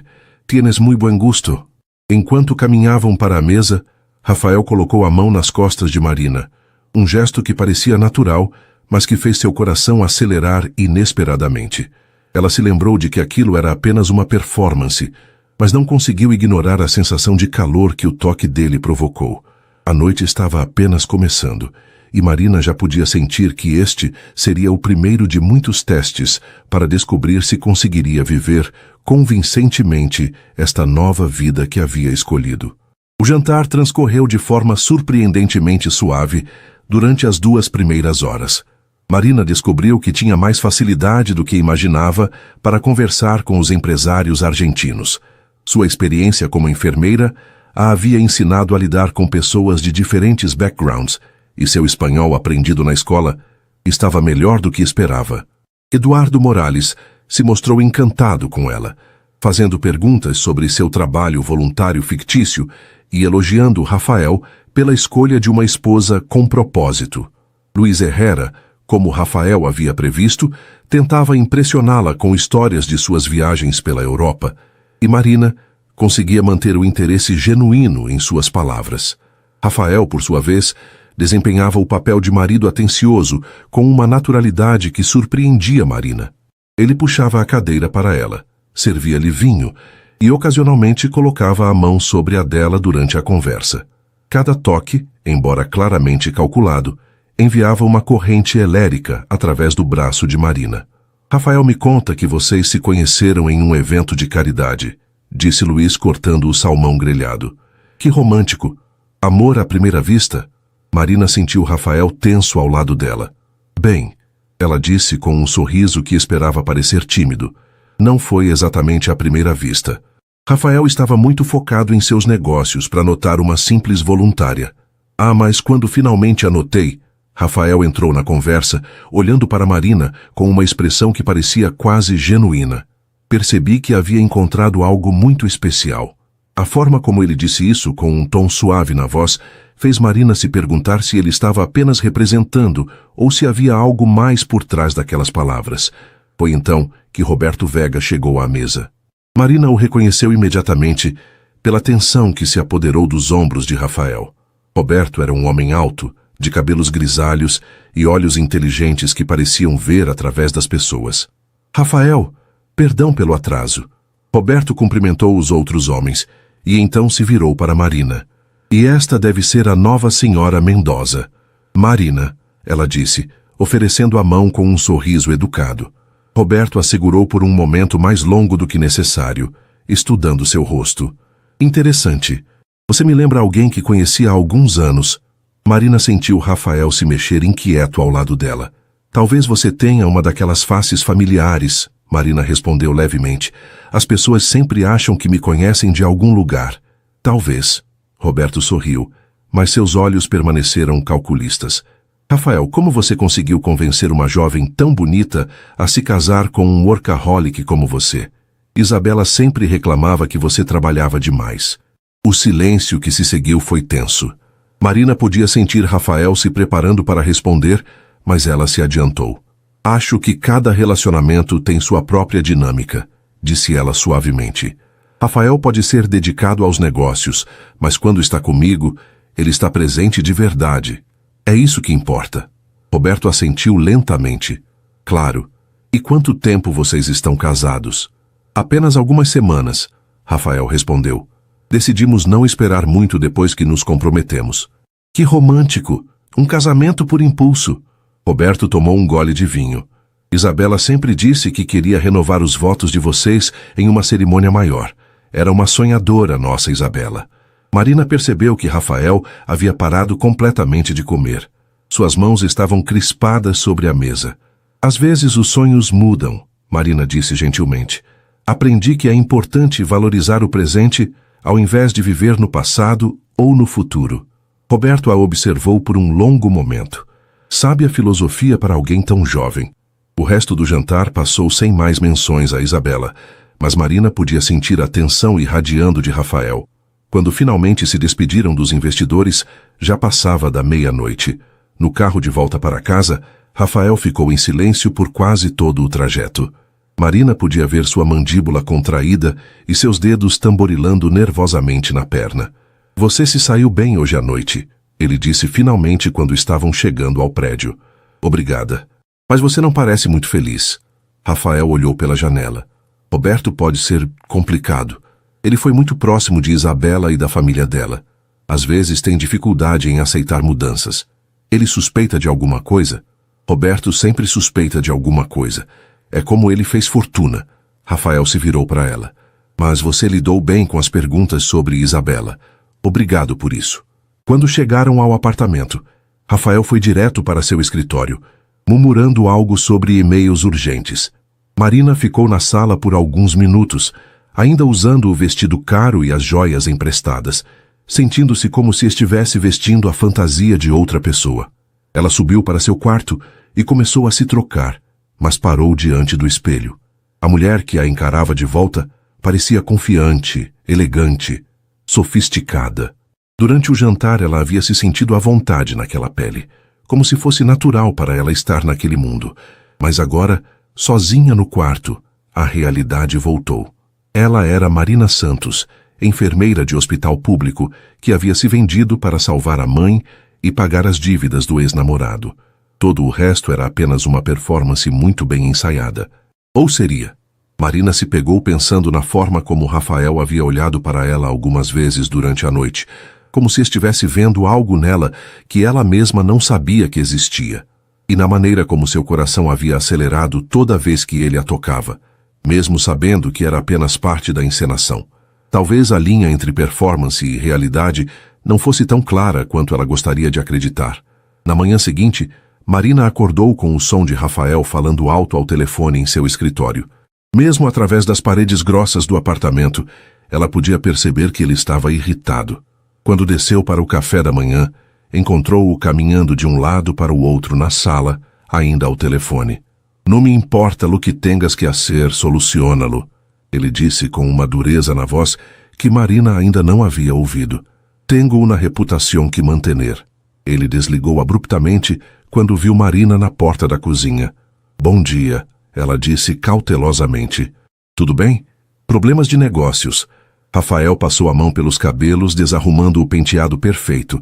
tienes muy buen gusto. Enquanto caminhavam para a mesa, Rafael colocou a mão nas costas de Marina. Um gesto que parecia natural, mas que fez seu coração acelerar inesperadamente. Ela se lembrou de que aquilo era apenas uma performance, mas não conseguiu ignorar a sensação de calor que o toque dele provocou. A noite estava apenas começando, e Marina já podia sentir que este seria o primeiro de muitos testes para descobrir se conseguiria viver convincentemente esta nova vida que havia escolhido. O jantar transcorreu de forma surpreendentemente suave durante as 2 primeiras horas. Marina descobriu que tinha mais facilidade do que imaginava para conversar com os empresários argentinos. Sua experiência como enfermeira a havia ensinado a lidar com pessoas de diferentes backgrounds, e seu espanhol aprendido na escola estava melhor do que esperava. Eduardo Morales se mostrou encantado com ela, fazendo perguntas sobre seu trabalho voluntário fictício e elogiando Rafael pela escolha de uma esposa com propósito. Luiz Herrera, como Rafael havia previsto, tentava impressioná-la com histórias de suas viagens pela Europa, e Marina conseguia manter o interesse genuíno em suas palavras. Rafael, por sua vez, desempenhava o papel de marido atencioso com uma naturalidade que surpreendia Marina. Ele puxava a cadeira para ela, servia-lhe vinho e ocasionalmente colocava a mão sobre a dela durante a conversa. Cada toque, embora claramente calculado, enviava uma corrente elérica através do braço de Marina. Rafael me conta que vocês se conheceram em um evento de caridade, disse Luiz cortando o salmão grelhado. Que romântico! Amor à primeira vista? Marina sentiu Rafael tenso ao lado dela. Bem, ela disse com um sorriso que esperava parecer tímido. Não foi exatamente à primeira vista. Rafael estava muito focado em seus negócios para notar uma simples voluntária. Ah, mas quando finalmente a notei, Rafael entrou na conversa, olhando para Marina com uma expressão que parecia quase genuína. Percebi que havia encontrado algo muito especial. A forma como ele disse isso, com um tom suave na voz, fez Marina se perguntar se ele estava apenas representando ou se havia algo mais por trás daquelas palavras. Foi então que Roberto Vega chegou à mesa. Marina o reconheceu imediatamente pela tensão que se apoderou dos ombros de Rafael. Roberto era um homem alto, de cabelos grisalhos e olhos inteligentes que pareciam ver através das pessoas. Rafael, perdão pelo atraso. Roberto cumprimentou os outros homens e então se virou para Marina. E esta deve ser a nova senhora Mendoza. Marina, ela disse, oferecendo a mão com um sorriso educado. Roberto a segurou por um momento mais longo do que necessário, estudando seu rosto. Interessante. Você me lembra alguém que conheci há alguns anos. Marina sentiu Rafael se mexer inquieto ao lado dela. Talvez você tenha uma daquelas faces familiares, Marina respondeu levemente. As pessoas sempre acham que me conhecem de algum lugar. Talvez. Roberto sorriu, mas seus olhos permaneceram calculistas. Rafael, como você conseguiu convencer uma jovem tão bonita a se casar com um workaholic como você? Isabela sempre reclamava que você trabalhava demais. O silêncio que se seguiu foi tenso. Marina podia sentir Rafael se preparando para responder, mas ela se adiantou. Acho que cada relacionamento tem sua própria dinâmica, disse ela suavemente. Rafael pode ser dedicado aos negócios, mas quando está comigo, ele está presente de verdade. É isso que importa. Roberto assentiu lentamente. Claro. E quanto tempo vocês estão casados? Apenas algumas semanas, Rafael respondeu. Decidimos não esperar muito depois que nos comprometemos. Que romântico! Um casamento por impulso. Roberto tomou um gole de vinho. Isabela sempre disse que queria renovar os votos de vocês em uma cerimônia maior. Era uma sonhadora, nossa Isabela. Marina percebeu que Rafael havia parado completamente de comer. Suas mãos estavam crispadas sobre a mesa. Às vezes os sonhos mudam, Marina disse gentilmente. Aprendi que é importante valorizar o presente ao invés de viver no passado ou no futuro. Roberto a observou por um longo momento. Sábia filosofia para alguém tão jovem. O resto do jantar passou sem mais menções a Isabela, mas Marina podia sentir a tensão irradiando de Rafael. Quando finalmente se despediram dos investidores, já passava da meia-noite. No carro de volta para casa, Rafael ficou em silêncio por quase todo o trajeto. Marina podia ver sua mandíbula contraída e seus dedos tamborilando nervosamente na perna. Você se saiu bem hoje à noite, ele disse finalmente quando estavam chegando ao prédio. Obrigada. Mas você não parece muito feliz. Rafael olhou pela janela. Roberto pode ser complicado. Ele foi muito próximo de Isabela e da família dela. Às vezes tem dificuldade em aceitar mudanças. Ele suspeita de alguma coisa? Roberto sempre suspeita de alguma coisa. É como ele fez fortuna. Rafael se virou para ela. Mas você lidou bem com as perguntas sobre Isabela. Obrigado por isso. Quando chegaram ao apartamento, Rafael foi direto para seu escritório, murmurando algo sobre e-mails urgentes. Marina ficou na sala por alguns minutos, ainda usando o vestido caro e as joias emprestadas. sentindo-se como se estivesse vestindo a fantasia de outra pessoa. Ela subiu para seu quarto e começou a se trocar, mas parou diante do espelho. A mulher que a encarava de volta parecia confiante, elegante, sofisticada. Durante o jantar ela havia se sentido à vontade naquela pele, como se fosse natural para ela estar naquele mundo. Mas agora, sozinha no quarto, a realidade voltou. Ela era Marina Santos, enfermeira de hospital público, que havia se vendido para salvar a mãe e pagar as dívidas do ex-namorado. Todo o resto era apenas uma performance muito bem ensaiada. Ou seria? Marina se pegou pensando na forma como Rafael havia olhado para ela algumas vezes durante a noite, como se estivesse vendo algo nela que ela mesma não sabia que existia, e na maneira como seu coração havia acelerado toda vez que ele a tocava, mesmo sabendo que era apenas parte da encenação. Talvez a linha entre performance e realidade não fosse tão clara quanto ela gostaria de acreditar. Na manhã seguinte, Marina acordou com o som de Rafael falando alto ao telefone em seu escritório. Mesmo através das paredes grossas do apartamento, ela podia perceber que ele estava irritado. Quando desceu para o café da manhã, encontrou-o caminhando de um lado para o outro na sala, ainda ao telefone. "Não me importa o que tengas que hacer, soluciona-lo", ele disse com uma dureza na voz que Marina ainda não havia ouvido. "Tenho uma reputação que manter." Ele desligou abruptamente quando viu Marina na porta da cozinha. "Bom dia", ela disse cautelosamente. "Tudo bem?" "Problemas de negócios." Rafael passou a mão pelos cabelos, desarrumando o penteado perfeito.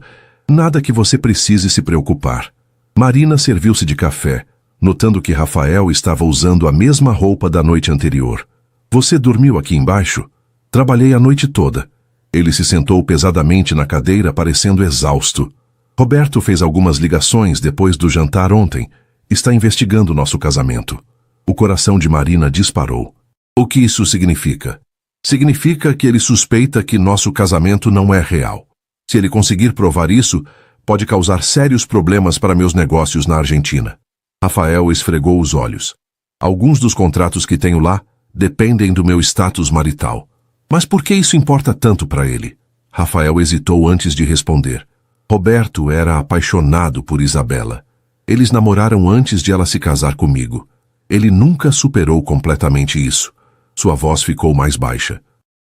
"Nada que você precise se preocupar." Marina serviu-se de café, notando que Rafael estava usando a mesma roupa da noite anterior. "Você dormiu aqui embaixo?" "Trabalhei a noite toda." Ele se sentou pesadamente na cadeira, parecendo exausto. "Roberto fez algumas ligações depois do jantar ontem. Está investigando nosso casamento." O coração de Marina disparou. "O que isso significa?" "Significa que ele suspeita que nosso casamento não é real. Se ele conseguir provar isso, pode causar sérios problemas para meus negócios na Argentina." Rafael esfregou os olhos. "Alguns dos contratos que tenho lá dependem do meu status marital." "Mas por que isso importa tanto para ele?" Rafael hesitou antes de responder. "Roberto era apaixonado por Isabela. Eles namoraram antes de ela se casar comigo. Ele nunca superou completamente isso." Sua voz ficou mais baixa.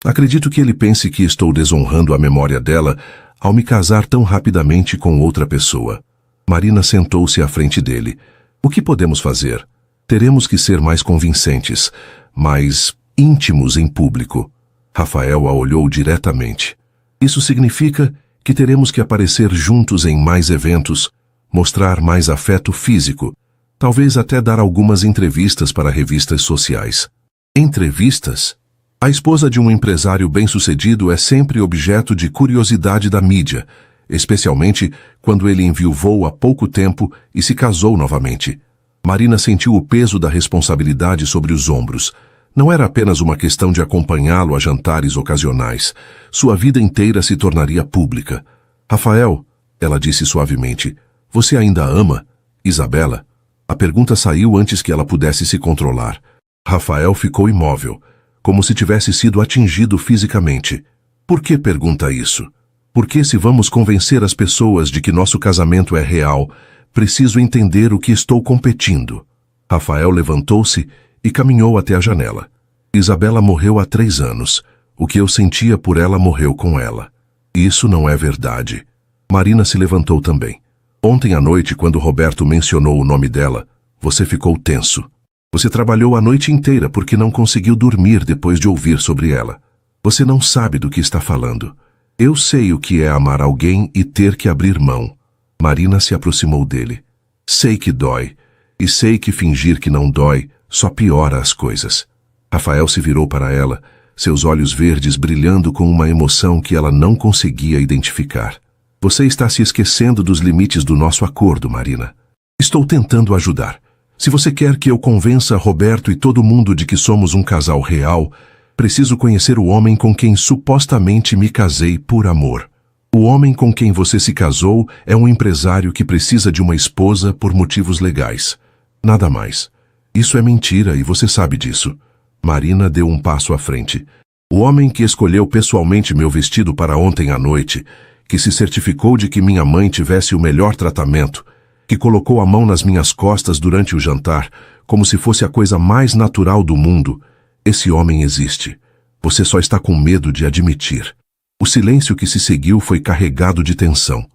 "Acredito que ele pense que estou desonrando a memória dela ao me casar tão rapidamente com outra pessoa." Marina sentou-se à frente dele. "O que podemos fazer? Teremos que ser mais convincentes, mais íntimos em público." Rafael a olhou diretamente. "Isso significa que teremos que aparecer juntos em mais eventos, mostrar mais afeto físico, talvez até dar algumas entrevistas para revistas sociais." "Entrevistas?" A esposa de um empresário bem-sucedido é sempre objeto de curiosidade da mídia, especialmente quando ele enviuvou há pouco tempo e se casou novamente. Marina sentiu o peso da responsabilidade sobre os ombros. Não era apenas uma questão de acompanhá-lo a jantares ocasionais. Sua vida inteira se tornaria pública. "Rafael", ela disse suavemente, "você ainda ama Isabela?" A pergunta saiu antes que ela pudesse se controlar. Rafael ficou imóvel, como se tivesse sido atingido fisicamente. "Por que pergunta isso? Porque se vamos convencer as pessoas de que nosso casamento é real, preciso entender o que estou competindo." Rafael levantou-se e caminhou até a janela. "Isabela morreu há 3 anos. O que eu sentia por ela morreu com ela. Isso não é verdade." Marina se levantou também. "Ontem à noite, quando Roberto mencionou o nome dela, você ficou tenso. Você trabalhou a noite inteira porque não conseguiu dormir depois de ouvir sobre ela. Você não sabe do que está falando. Eu sei o que é amar alguém e ter que abrir mão." Marina se aproximou dele. "Sei que dói, e sei que fingir que não dói só piora as coisas." Rafael se virou para ela, seus olhos verdes brilhando com uma emoção que ela não conseguia identificar. "Você está se esquecendo dos limites do nosso acordo, Marina. Estou tentando ajudar. Se você quer que eu convença Roberto e todo mundo de que somos um casal real, preciso conhecer o homem com quem supostamente me casei por amor. O homem com quem você se casou é um empresário que precisa de uma esposa por motivos legais. Nada mais. Isso é mentira e você sabe disso." Marina deu um passo à frente. O homem que escolheu pessoalmente meu vestido para ontem à noite, que se certificou de que minha mãe tivesse o melhor tratamento, que colocou a mão nas minhas costas durante o jantar, como se fosse a coisa mais natural do mundo, esse homem existe. Você só está com medo de admitir. O silêncio que se seguiu foi carregado de tensão.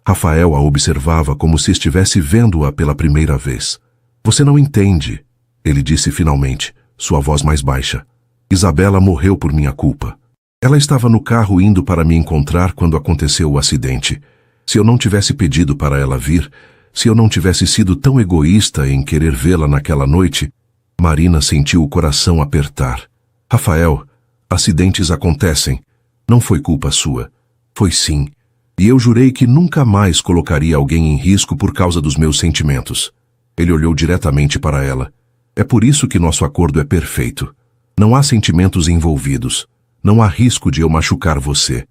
Rafael a observava como se estivesse vendo-a pela primeira vez. Você não entende, ele disse finalmente, sua voz mais baixa. Isabela morreu por minha culpa. Ela estava no carro indo para me encontrar quando aconteceu o acidente. Se eu não tivesse pedido para ela vir, se eu não tivesse sido tão egoísta em querer vê-la naquela noite, Marina sentiu o coração apertar. Rafael, acidentes acontecem. Não foi culpa sua. Foi sim. E eu jurei que nunca mais colocaria alguém em risco por causa dos meus sentimentos. Ele olhou diretamente para ela. É por isso que nosso acordo é perfeito. Não há sentimentos envolvidos. Não há risco de eu machucar você.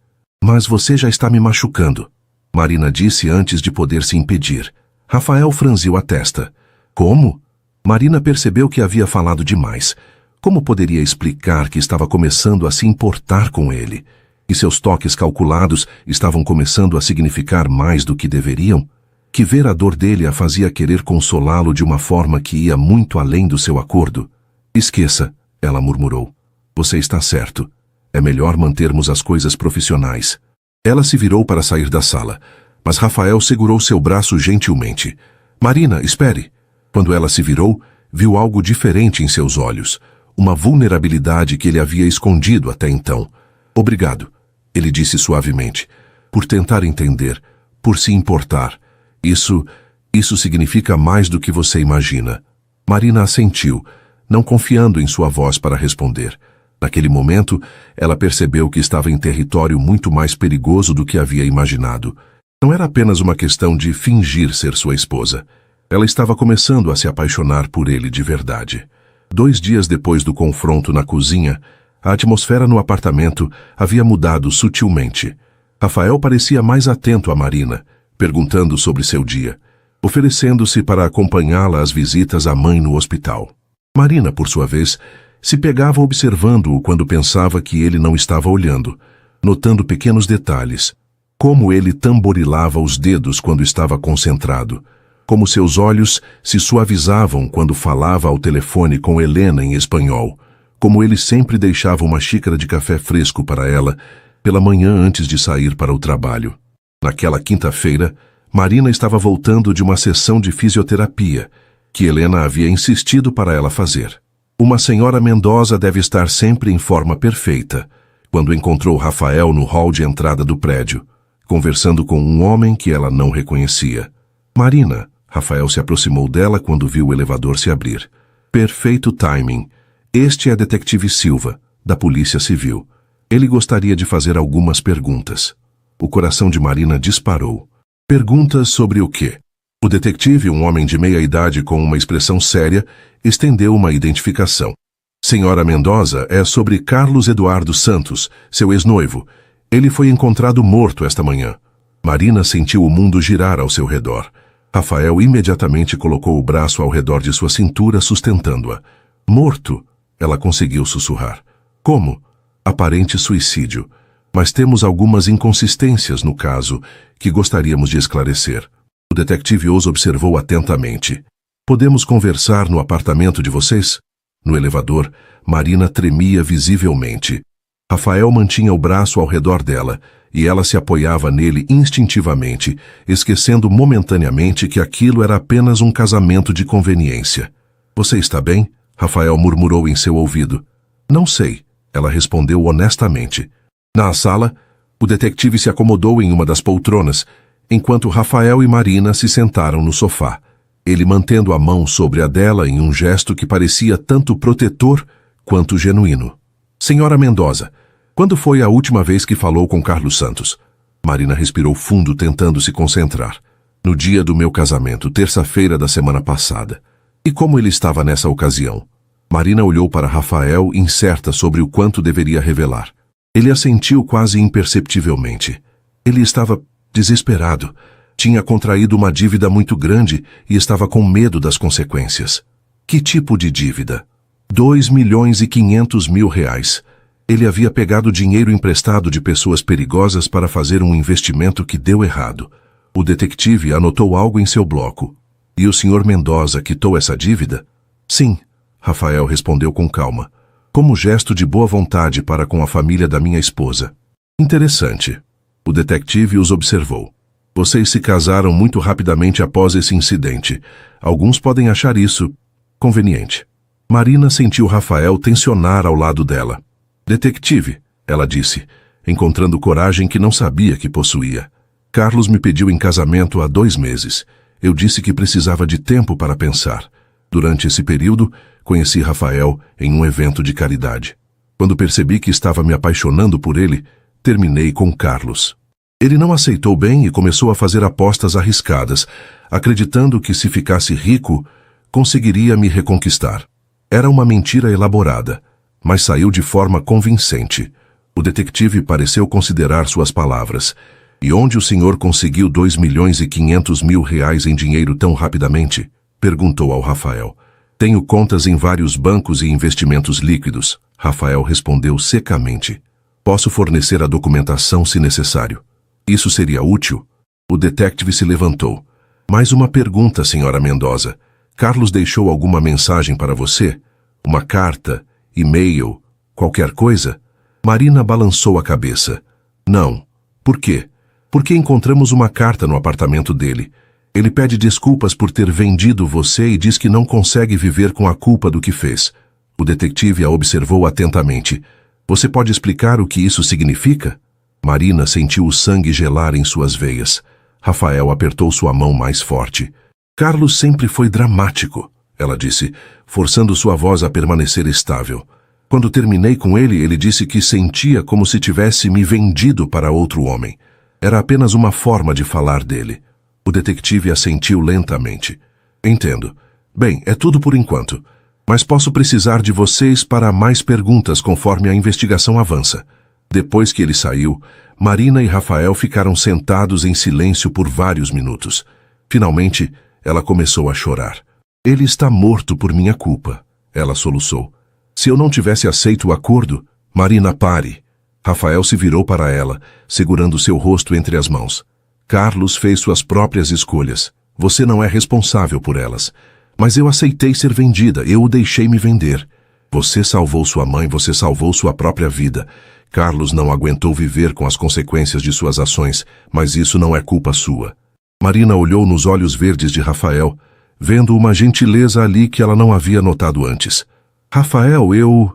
Mas você já está me machucando, Marina disse antes de poder se impedir. Rafael franziu a testa. Como? Marina percebeu que havia falado demais. Como poderia explicar que estava começando a se importar com ele? E seus toques calculados estavam começando a significar mais do que deveriam? Que ver a dor dele a fazia querer consolá-lo de uma forma que ia muito além do seu acordo? Esqueça, ela murmurou. Você está certo. É melhor mantermos as coisas profissionais. Ela se virou para sair da sala, mas Rafael segurou seu braço gentilmente. Marina, espere. Quando ela se virou, viu algo diferente em seus olhos, uma vulnerabilidade que ele havia escondido até então. Obrigado, ele disse suavemente, por tentar entender, por se importar. Isso significa mais do que você imagina. Marina assentiu, não confiando em sua voz para responder. Naquele momento, ela percebeu que estava em território muito mais perigoso do que havia imaginado. Não era apenas uma questão de fingir ser sua esposa. Ela estava começando a se apaixonar por ele de verdade. 2 dias depois do confronto na cozinha, a atmosfera no apartamento havia mudado sutilmente. Rafael parecia mais atento a Marina, perguntando sobre seu dia, oferecendo-se para acompanhá-la às visitas à mãe no hospital. Marina, por sua vez, se pegava observando-o quando pensava que ele não estava olhando, notando pequenos detalhes, como ele tamborilava os dedos quando estava concentrado, como seus olhos se suavizavam quando falava ao telefone com Helena em espanhol, como ele sempre deixava uma xícara de café fresco para ela pela manhã antes de sair para o trabalho. Naquela quinta-feira, Marina estava voltando de uma sessão de fisioterapia que Helena havia insistido para ela fazer. Uma senhora Mendoza deve estar sempre em forma perfeita, quando encontrou Rafael no hall de entrada do prédio, conversando com um homem que ela não reconhecia. Marina, Rafael se aproximou dela quando viu o elevador se abrir. Perfeito timing. Este é detetive Silva, da Polícia Civil. Ele gostaria de fazer algumas perguntas. O coração de Marina disparou. Perguntas sobre o quê? O detetive, um homem de meia-idade com uma expressão séria, estendeu uma identificação. Senhora Mendoza, é sobre Carlos Eduardo Santos, seu ex-noivo. Ele foi encontrado morto esta manhã. Marina sentiu o mundo girar ao seu redor. Rafael imediatamente colocou o braço ao redor de sua cintura, sustentando-a. Morto? Ela conseguiu sussurrar. Como? Aparente suicídio. Mas temos algumas inconsistências no caso que gostaríamos de esclarecer. O detetive os observou atentamente. Podemos conversar no apartamento de vocês? No elevador, Marina tremia visivelmente. Rafael mantinha o braço ao redor dela e ela se apoiava nele instintivamente, esquecendo momentaneamente que aquilo era apenas um casamento de conveniência. Você está bem? Rafael murmurou em seu ouvido. Não sei, ela respondeu honestamente. Na sala, o detetive se acomodou em uma das poltronas, enquanto Rafael e Marina se sentaram no sofá, ele mantendo a mão sobre a dela em um gesto que parecia tanto protetor quanto genuíno. Senhora Mendoza, quando foi a última vez que falou com Carlos Santos? Marina respirou fundo, tentando se concentrar. No dia do meu casamento, terça-feira da semana passada. E como ele estava nessa ocasião? Marina olhou para Rafael, incerta sobre o quanto deveria revelar. Ele assentiu quase imperceptivelmente. Ele estava desesperado. Tinha contraído uma dívida muito grande e estava com medo das consequências. Que tipo de dívida? 2,5 milhões. Ele havia pegado dinheiro emprestado de pessoas perigosas para fazer um investimento que deu errado. O detetive anotou algo em seu bloco. E o Sr. Mendoza quitou essa dívida? Sim, Rafael respondeu com calma, como gesto de boa vontade para com a família da minha esposa. Interessante. O detetive os observou. Vocês se casaram muito rapidamente após esse incidente. Alguns podem achar isso conveniente. Marina sentiu Rafael tensionar ao lado dela. Detetive, ela disse, encontrando coragem que não sabia que possuía. Carlos me pediu em casamento há 2 meses. Eu disse que precisava de tempo para pensar. Durante esse período, conheci Rafael em um evento de caridade. Quando percebi que estava me apaixonando por ele, terminei com Carlos. Ele não aceitou bem e começou a fazer apostas arriscadas, acreditando que se ficasse rico, conseguiria me reconquistar. Era uma mentira elaborada, mas saiu de forma convincente. O detetive pareceu considerar suas palavras. E onde o senhor conseguiu 2.500.000 reais em dinheiro tão rapidamente? Perguntou ao Rafael. Tenho contas em vários bancos e investimentos líquidos. Rafael respondeu secamente. Posso fornecer a documentação se necessário. Isso seria útil? O detetive se levantou. Mais uma pergunta, senhora Mendoza. Carlos deixou alguma mensagem para você? Uma carta, e-mail, qualquer coisa? Marina balançou a cabeça. Não. Por quê? Porque encontramos uma carta no apartamento dele. Ele pede desculpas por ter vendido você e diz que não consegue viver com a culpa do que fez. O detetive a observou atentamente. Você pode explicar o que isso significa? Marina sentiu o sangue gelar em suas veias. Rafael apertou sua mão mais forte. Carlos sempre foi dramático, ela disse, forçando sua voz a permanecer estável. Quando terminei com ele, ele disse que sentia como se tivesse me vendido para outro homem. Era apenas uma forma de falar dele. O detetive assentiu lentamente. Entendo. Bem, é tudo por enquanto. Mas posso precisar de vocês para mais perguntas conforme a investigação avança. Depois que ele saiu, Marina e Rafael ficaram sentados em silêncio por vários minutos. Finalmente, ela começou a chorar. Ele está morto por minha culpa, ela soluçou. Se eu não tivesse aceito o acordo, Marina, pare. Rafael se virou para ela, segurando seu rosto entre as mãos. Carlos fez suas próprias escolhas. Você não é responsável por elas. Mas eu aceitei ser vendida, eu o deixei me vender. Você salvou sua mãe, você salvou sua própria vida. Carlos não aguentou viver com as consequências de suas ações, mas isso não é culpa sua. Marina olhou nos olhos verdes de Rafael, vendo uma gentileza ali que ela não havia notado antes. Rafael, eu...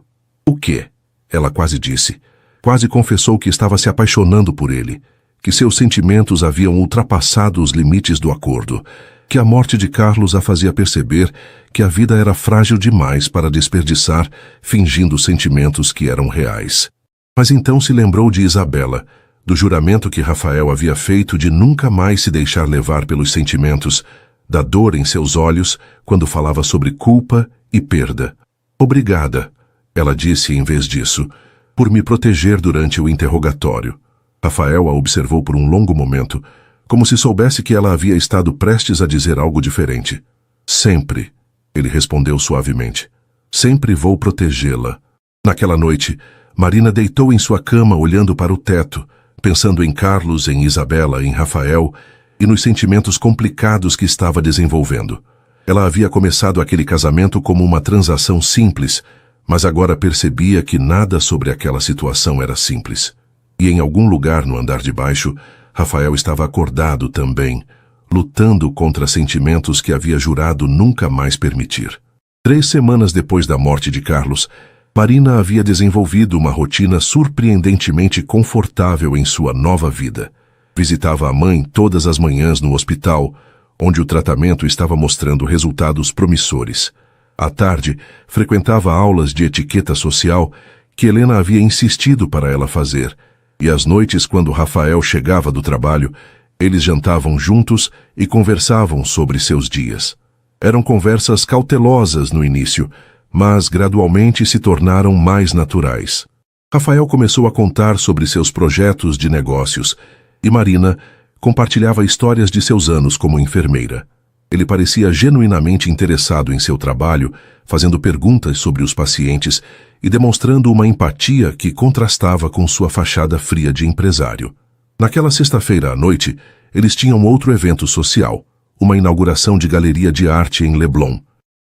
O quê? Ela quase disse. Quase confessou que estava se apaixonando por ele, que seus sentimentos haviam ultrapassado os limites do acordo, que a morte de Carlos a fazia perceber que a vida era frágil demais para desperdiçar, fingindo sentimentos que eram reais. Mas então se lembrou de Isabela, do juramento que Rafael havia feito de nunca mais se deixar levar pelos sentimentos, da dor em seus olhos quando falava sobre culpa e perda. Obrigada, ela disse em vez disso, por me proteger durante o interrogatório. Rafael a observou por um longo momento, como se soubesse que ela havia estado prestes a dizer algo diferente. Sempre, ele respondeu suavemente. Sempre vou protegê-la. Naquela noite, Marina deitou em sua cama olhando para o teto, pensando em Carlos, em Isabela, em Rafael e nos sentimentos complicados que estava desenvolvendo. Ela havia começado aquele casamento como uma transação simples, mas agora percebia que nada sobre aquela situação era simples. E em algum lugar no andar de baixo, Rafael estava acordado também, lutando contra sentimentos que havia jurado nunca mais permitir. 3 semanas depois da morte de Carlos, Marina havia desenvolvido uma rotina surpreendentemente confortável em sua nova vida. Visitava a mãe todas as manhãs no hospital, onde o tratamento estava mostrando resultados promissores. À tarde, frequentava aulas de etiqueta social que Helena havia insistido para ela fazer, e às noites, quando Rafael chegava do trabalho, eles jantavam juntos e conversavam sobre seus dias. Eram conversas cautelosas no início, mas gradualmente se tornaram mais naturais. Rafael começou a contar sobre seus projetos de negócios, e Marina compartilhava histórias de seus anos como enfermeira. Ele parecia genuinamente interessado em seu trabalho, fazendo perguntas sobre os pacientes e demonstrando uma empatia que contrastava com sua fachada fria de empresário. Naquela sexta-feira à noite, eles tinham outro evento social, uma inauguração de galeria de arte em Leblon.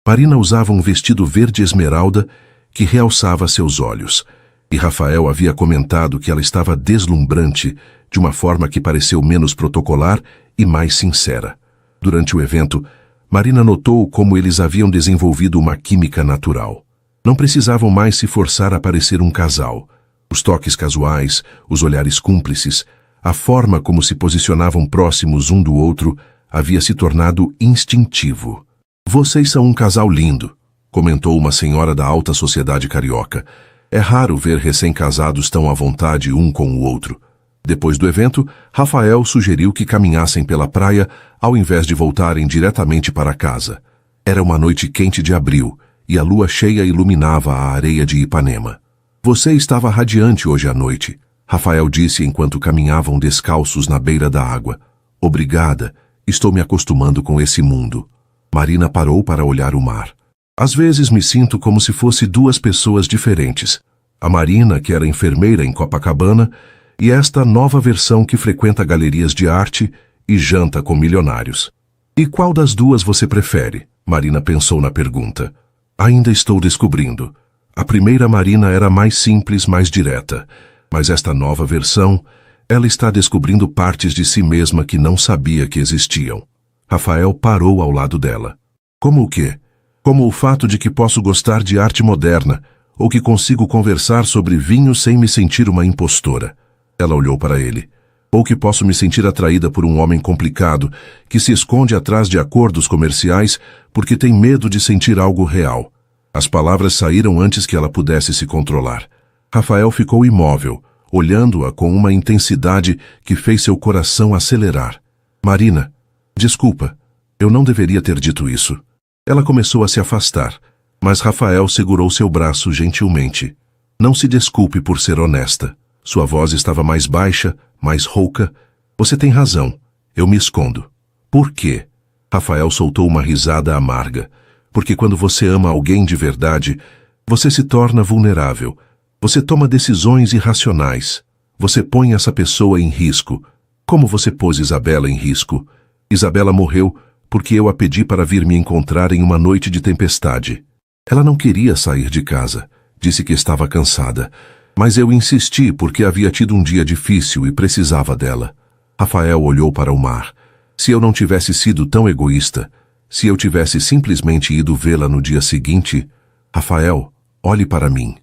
Marina usava um vestido verde esmeralda que realçava seus olhos, e Rafael havia comentado que ela estava deslumbrante de uma forma que pareceu menos protocolar e mais sincera. Durante o evento, Marina notou como eles haviam desenvolvido uma química natural. Não precisavam mais se forçar a parecer um casal. Os toques casuais, os olhares cúmplices, a forma como se posicionavam próximos um do outro havia se tornado instintivo. "Vocês são um casal lindo", comentou uma senhora da alta sociedade carioca. É raro ver recém-casados tão à vontade um com o outro. Depois do evento, Rafael sugeriu que caminhassem pela praia ao invés de voltarem diretamente para casa. Era uma noite quente de abril e a lua cheia iluminava a areia de Ipanema. "Você estava radiante hoje à noite", Rafael disse enquanto caminhavam descalços na beira da água. "Obrigada, estou me acostumando com esse mundo." Marina parou para olhar o mar. "Às vezes me sinto como se fosse duas pessoas diferentes. A Marina, que era enfermeira em Copacabana, e esta nova versão que frequenta galerias de arte e janta com milionários." "E qual das duas você prefere?" Marina pensou na pergunta. "Ainda estou descobrindo. A primeira Marina era mais simples, mais direta. Mas esta nova versão, ela está descobrindo partes de si mesma que não sabia que existiam." Rafael parou ao lado dela. "Como o quê?" "Como o fato de que posso gostar de arte moderna, ou que consigo conversar sobre vinho sem me sentir uma impostora." Ela olhou para ele. "Ou que posso me sentir atraída por um homem complicado, que se esconde atrás de acordos comerciais porque tem medo de sentir algo real." As palavras saíram antes que ela pudesse se controlar. Rafael ficou imóvel, olhando-a com uma intensidade que fez seu coração acelerar. "Marina, desculpa, eu não deveria ter dito isso." Ela começou a se afastar, mas Rafael segurou seu braço gentilmente. "Não se desculpe por ser honesta." Sua voz estava mais baixa, mais rouca. "Você tem razão, eu me escondo." "Por quê?" Rafael soltou uma risada amarga. "Porque quando você ama alguém de verdade, você se torna vulnerável. Você toma decisões irracionais. Você põe essa pessoa em risco. Como você pôs Isabela em risco? Isabela morreu porque eu a pedi para vir me encontrar em uma noite de tempestade. Ela não queria sair de casa. Disse que estava cansada. Mas eu insisti porque havia tido um dia difícil e precisava dela." Rafael olhou para o mar. "Se eu não tivesse sido tão egoísta, se eu tivesse simplesmente ido vê-la no dia seguinte..." "Rafael, olhe para mim."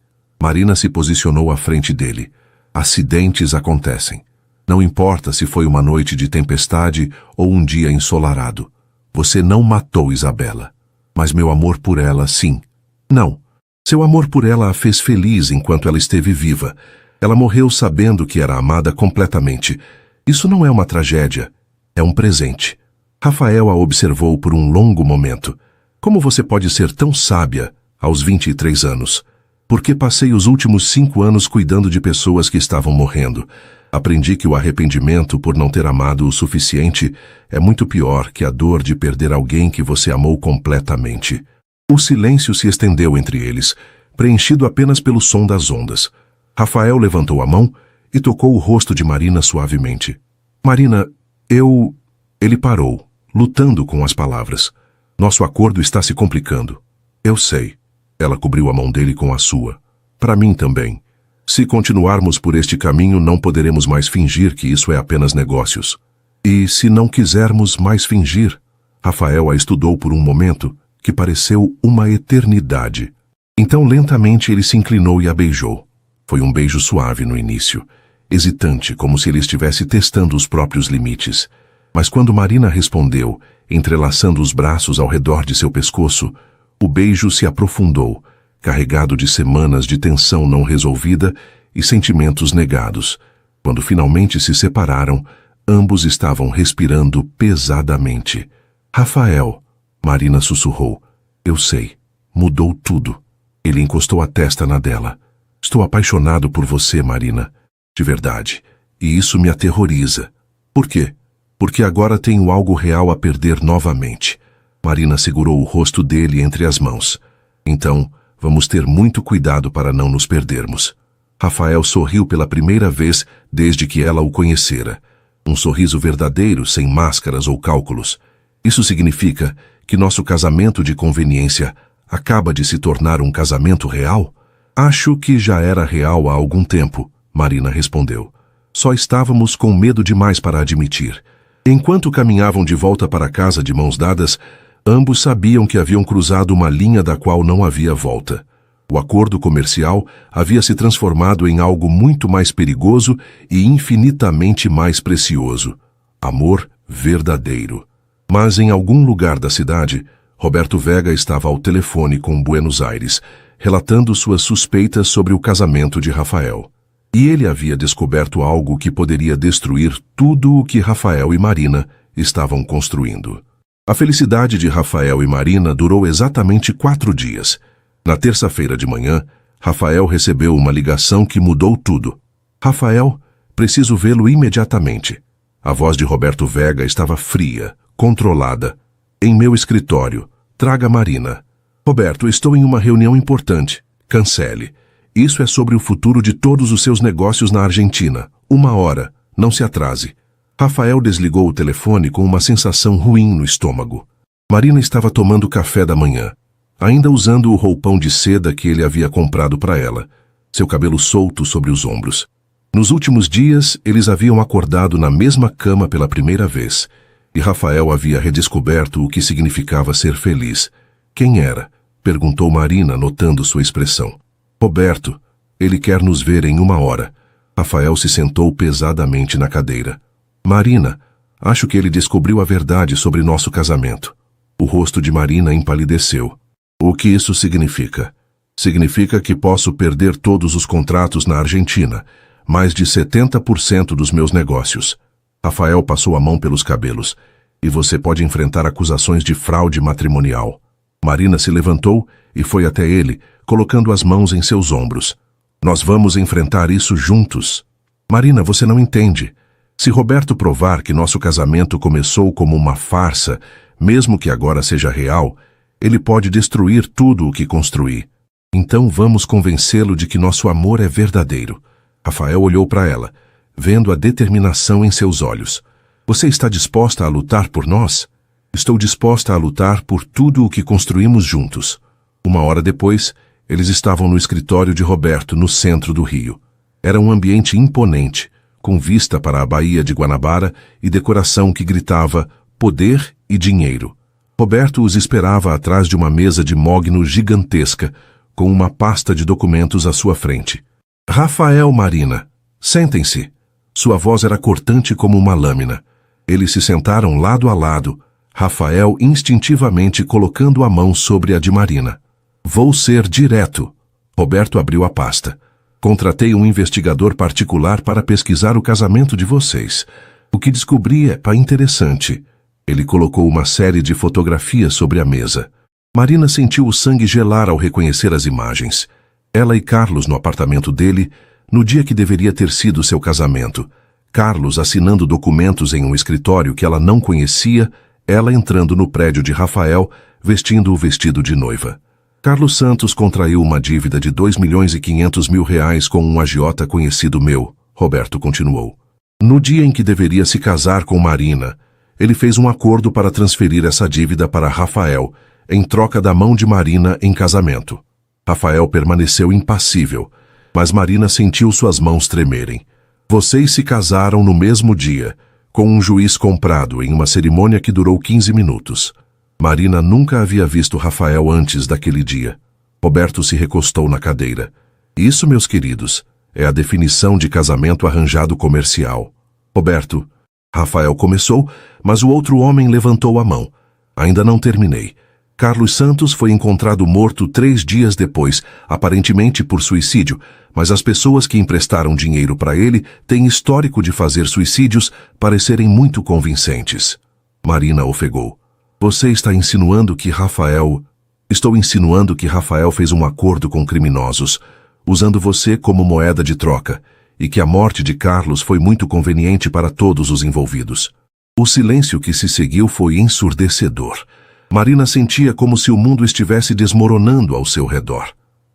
Marina se posicionou à frente dele. "Acidentes acontecem. Não importa se foi uma noite de tempestade ou um dia ensolarado. Você não matou Isabela. Mas meu amor por ela, sim." "Não. Seu amor por ela a fez feliz enquanto ela esteve viva. Ela morreu sabendo que era amada completamente. Isso não é uma tragédia, é um presente." Rafael a observou por um longo momento. "Como você pode ser tão sábia aos 23 anos? Porque passei os últimos 5 anos cuidando de pessoas que estavam morrendo. Aprendi que o arrependimento por não ter amado o suficiente é muito pior que a dor de perder alguém que você amou completamente." O silêncio se estendeu entre eles, preenchido apenas pelo som das ondas. Rafael levantou a mão e tocou o rosto de Marina suavemente. "Marina, eu..." Ele parou, lutando com as palavras. "Nosso acordo está se complicando." "Eu sei." Ela cobriu a mão dele com a sua. "Para mim também. Se continuarmos por este caminho, não poderemos mais fingir que isso é apenas negócios." "E se não quisermos mais fingir?" Rafael a estudou por um momento que pareceu uma eternidade. Então lentamente ele se inclinou e a beijou. Foi um beijo suave no início, hesitante, como se ele estivesse testando os próprios limites. Mas quando Marina respondeu, entrelaçando os braços ao redor de seu pescoço, o beijo se aprofundou, carregado de semanas de tensão não resolvida e sentimentos negados. Quando finalmente se separaram, ambos estavam respirando pesadamente. "Rafael", Marina sussurrou. "Eu sei. Mudou tudo." Ele encostou a testa na dela. "Estou apaixonado por você, Marina. De verdade. E isso me aterroriza." "Por quê?" "Porque agora tenho algo real a perder novamente." Marina segurou o rosto dele entre as mãos. Então, Vamos ter muito cuidado para não nos perdermos. Rafael sorriu pela primeira vez desde que ela o conhecera. Um sorriso verdadeiro, sem máscaras ou cálculos. Isso significa que nosso casamento de conveniência acaba de se tornar um casamento real? Acho que já era real há algum tempo, Marina respondeu. Só estávamos com medo demais para admitir. Enquanto caminhavam de volta para casa de mãos dadas, ambos sabiam que haviam cruzado uma linha da qual não havia volta. O acordo comercial havia se transformado em algo muito mais perigoso e infinitamente mais precioso. Amor verdadeiro. Mas em algum lugar da cidade, Roberto Vega estava ao telefone com Buenos Aires, relatando suas suspeitas sobre o casamento de Rafael. E ele havia descoberto algo que poderia destruir tudo o que Rafael e Marina estavam construindo. A felicidade de Rafael e Marina durou exatamente 4 dias. Na terça-feira de manhã, Rafael recebeu uma ligação que mudou tudo. Rafael, preciso vê-lo imediatamente. A voz de Roberto Vega estava fria, controlada. Em meu escritório. Traga Marina. Roberto, estou em uma reunião importante. Cancele. Isso é sobre o futuro de todos os seus negócios na Argentina. 1 hora. Não se atrase. Rafael desligou o telefone com uma sensação ruim no estômago. Marina estava tomando café da manhã, ainda usando o roupão de seda que ele havia comprado para ela, seu cabelo solto sobre os ombros. Nos últimos dias, eles haviam acordado na mesma cama pela primeira vez, e Rafael havia redescoberto o que significava ser feliz. Quem era? Perguntou Marina, notando sua expressão. Roberto, ele quer nos ver em 1 hora. Rafael se sentou pesadamente na cadeira. Marina, acho que ele descobriu a verdade sobre nosso casamento. O rosto de Marina empalideceu. O que isso significa? Significa que posso perder todos os contratos na Argentina, mais de 70% dos meus negócios. Rafael passou a mão pelos cabelos. E você pode enfrentar acusações de fraude matrimonial. Marina se levantou e foi até ele, colocando as mãos em seus ombros. Nós vamos enfrentar isso juntos. Marina, você não entende. Se Roberto provar que nosso casamento começou como uma farsa, mesmo que agora seja real, ele pode destruir tudo o que construí. Então vamos convencê-lo de que nosso amor é verdadeiro. Rafael olhou para ela, vendo a determinação em seus olhos. Você está disposta a lutar por nós? Estou disposta a lutar por tudo o que construímos juntos. 1 hora depois, eles estavam no escritório de Roberto, no centro do Rio. Era um ambiente imponente, com vista para a Baía de Guanabara e decoração que gritava poder e dinheiro. Roberto os esperava atrás de uma mesa de mogno gigantesca, com uma pasta de documentos à sua frente. Rafael, Marina, sentem-se. Sua voz era cortante como uma lâmina. Eles se sentaram lado a lado, Rafael instintivamente colocando a mão sobre a de Marina. Vou ser direto. Roberto abriu a pasta. Contratei um investigador particular para pesquisar o casamento de vocês. O que descobri é interessante. Ele colocou uma série de fotografias sobre a mesa. Marina sentiu o sangue gelar ao reconhecer as imagens. Ela e Carlos no apartamento dele, no dia que deveria ter sido seu casamento. Carlos assinando documentos em um escritório que ela não conhecia, ela entrando no prédio de Rafael, vestindo o vestido de noiva. Carlos Santos contraiu uma dívida de R$2.500.000 com um agiota conhecido meu, Roberto continuou. No dia em que deveria se casar com Marina, ele fez um acordo para transferir essa dívida para Rafael, em troca da mão de Marina em casamento. Rafael permaneceu impassível, mas Marina sentiu suas mãos tremerem. Vocês se casaram no mesmo dia, com um juiz comprado em uma cerimônia que durou 15 minutos. Marina nunca havia visto Rafael antes daquele dia. Roberto se recostou na cadeira. Isso, meus queridos, é a definição de casamento arranjado comercial. Roberto, Rafael começou, mas o outro homem levantou a mão. Ainda não terminei. Carlos Santos foi encontrado morto 3 dias depois, aparentemente por suicídio, mas as pessoas que emprestaram dinheiro para ele têm histórico de fazer suicídios parecerem muito convincentes. Marina ofegou. Você está insinuando que Rafael... Estou insinuando que Rafael fez um acordo com criminosos, usando você como moeda de troca, e que a morte de Carlos foi muito conveniente para todos os envolvidos. O silêncio que se seguiu foi ensurdecedor. Marina sentia como se o mundo estivesse desmoronando ao seu redor.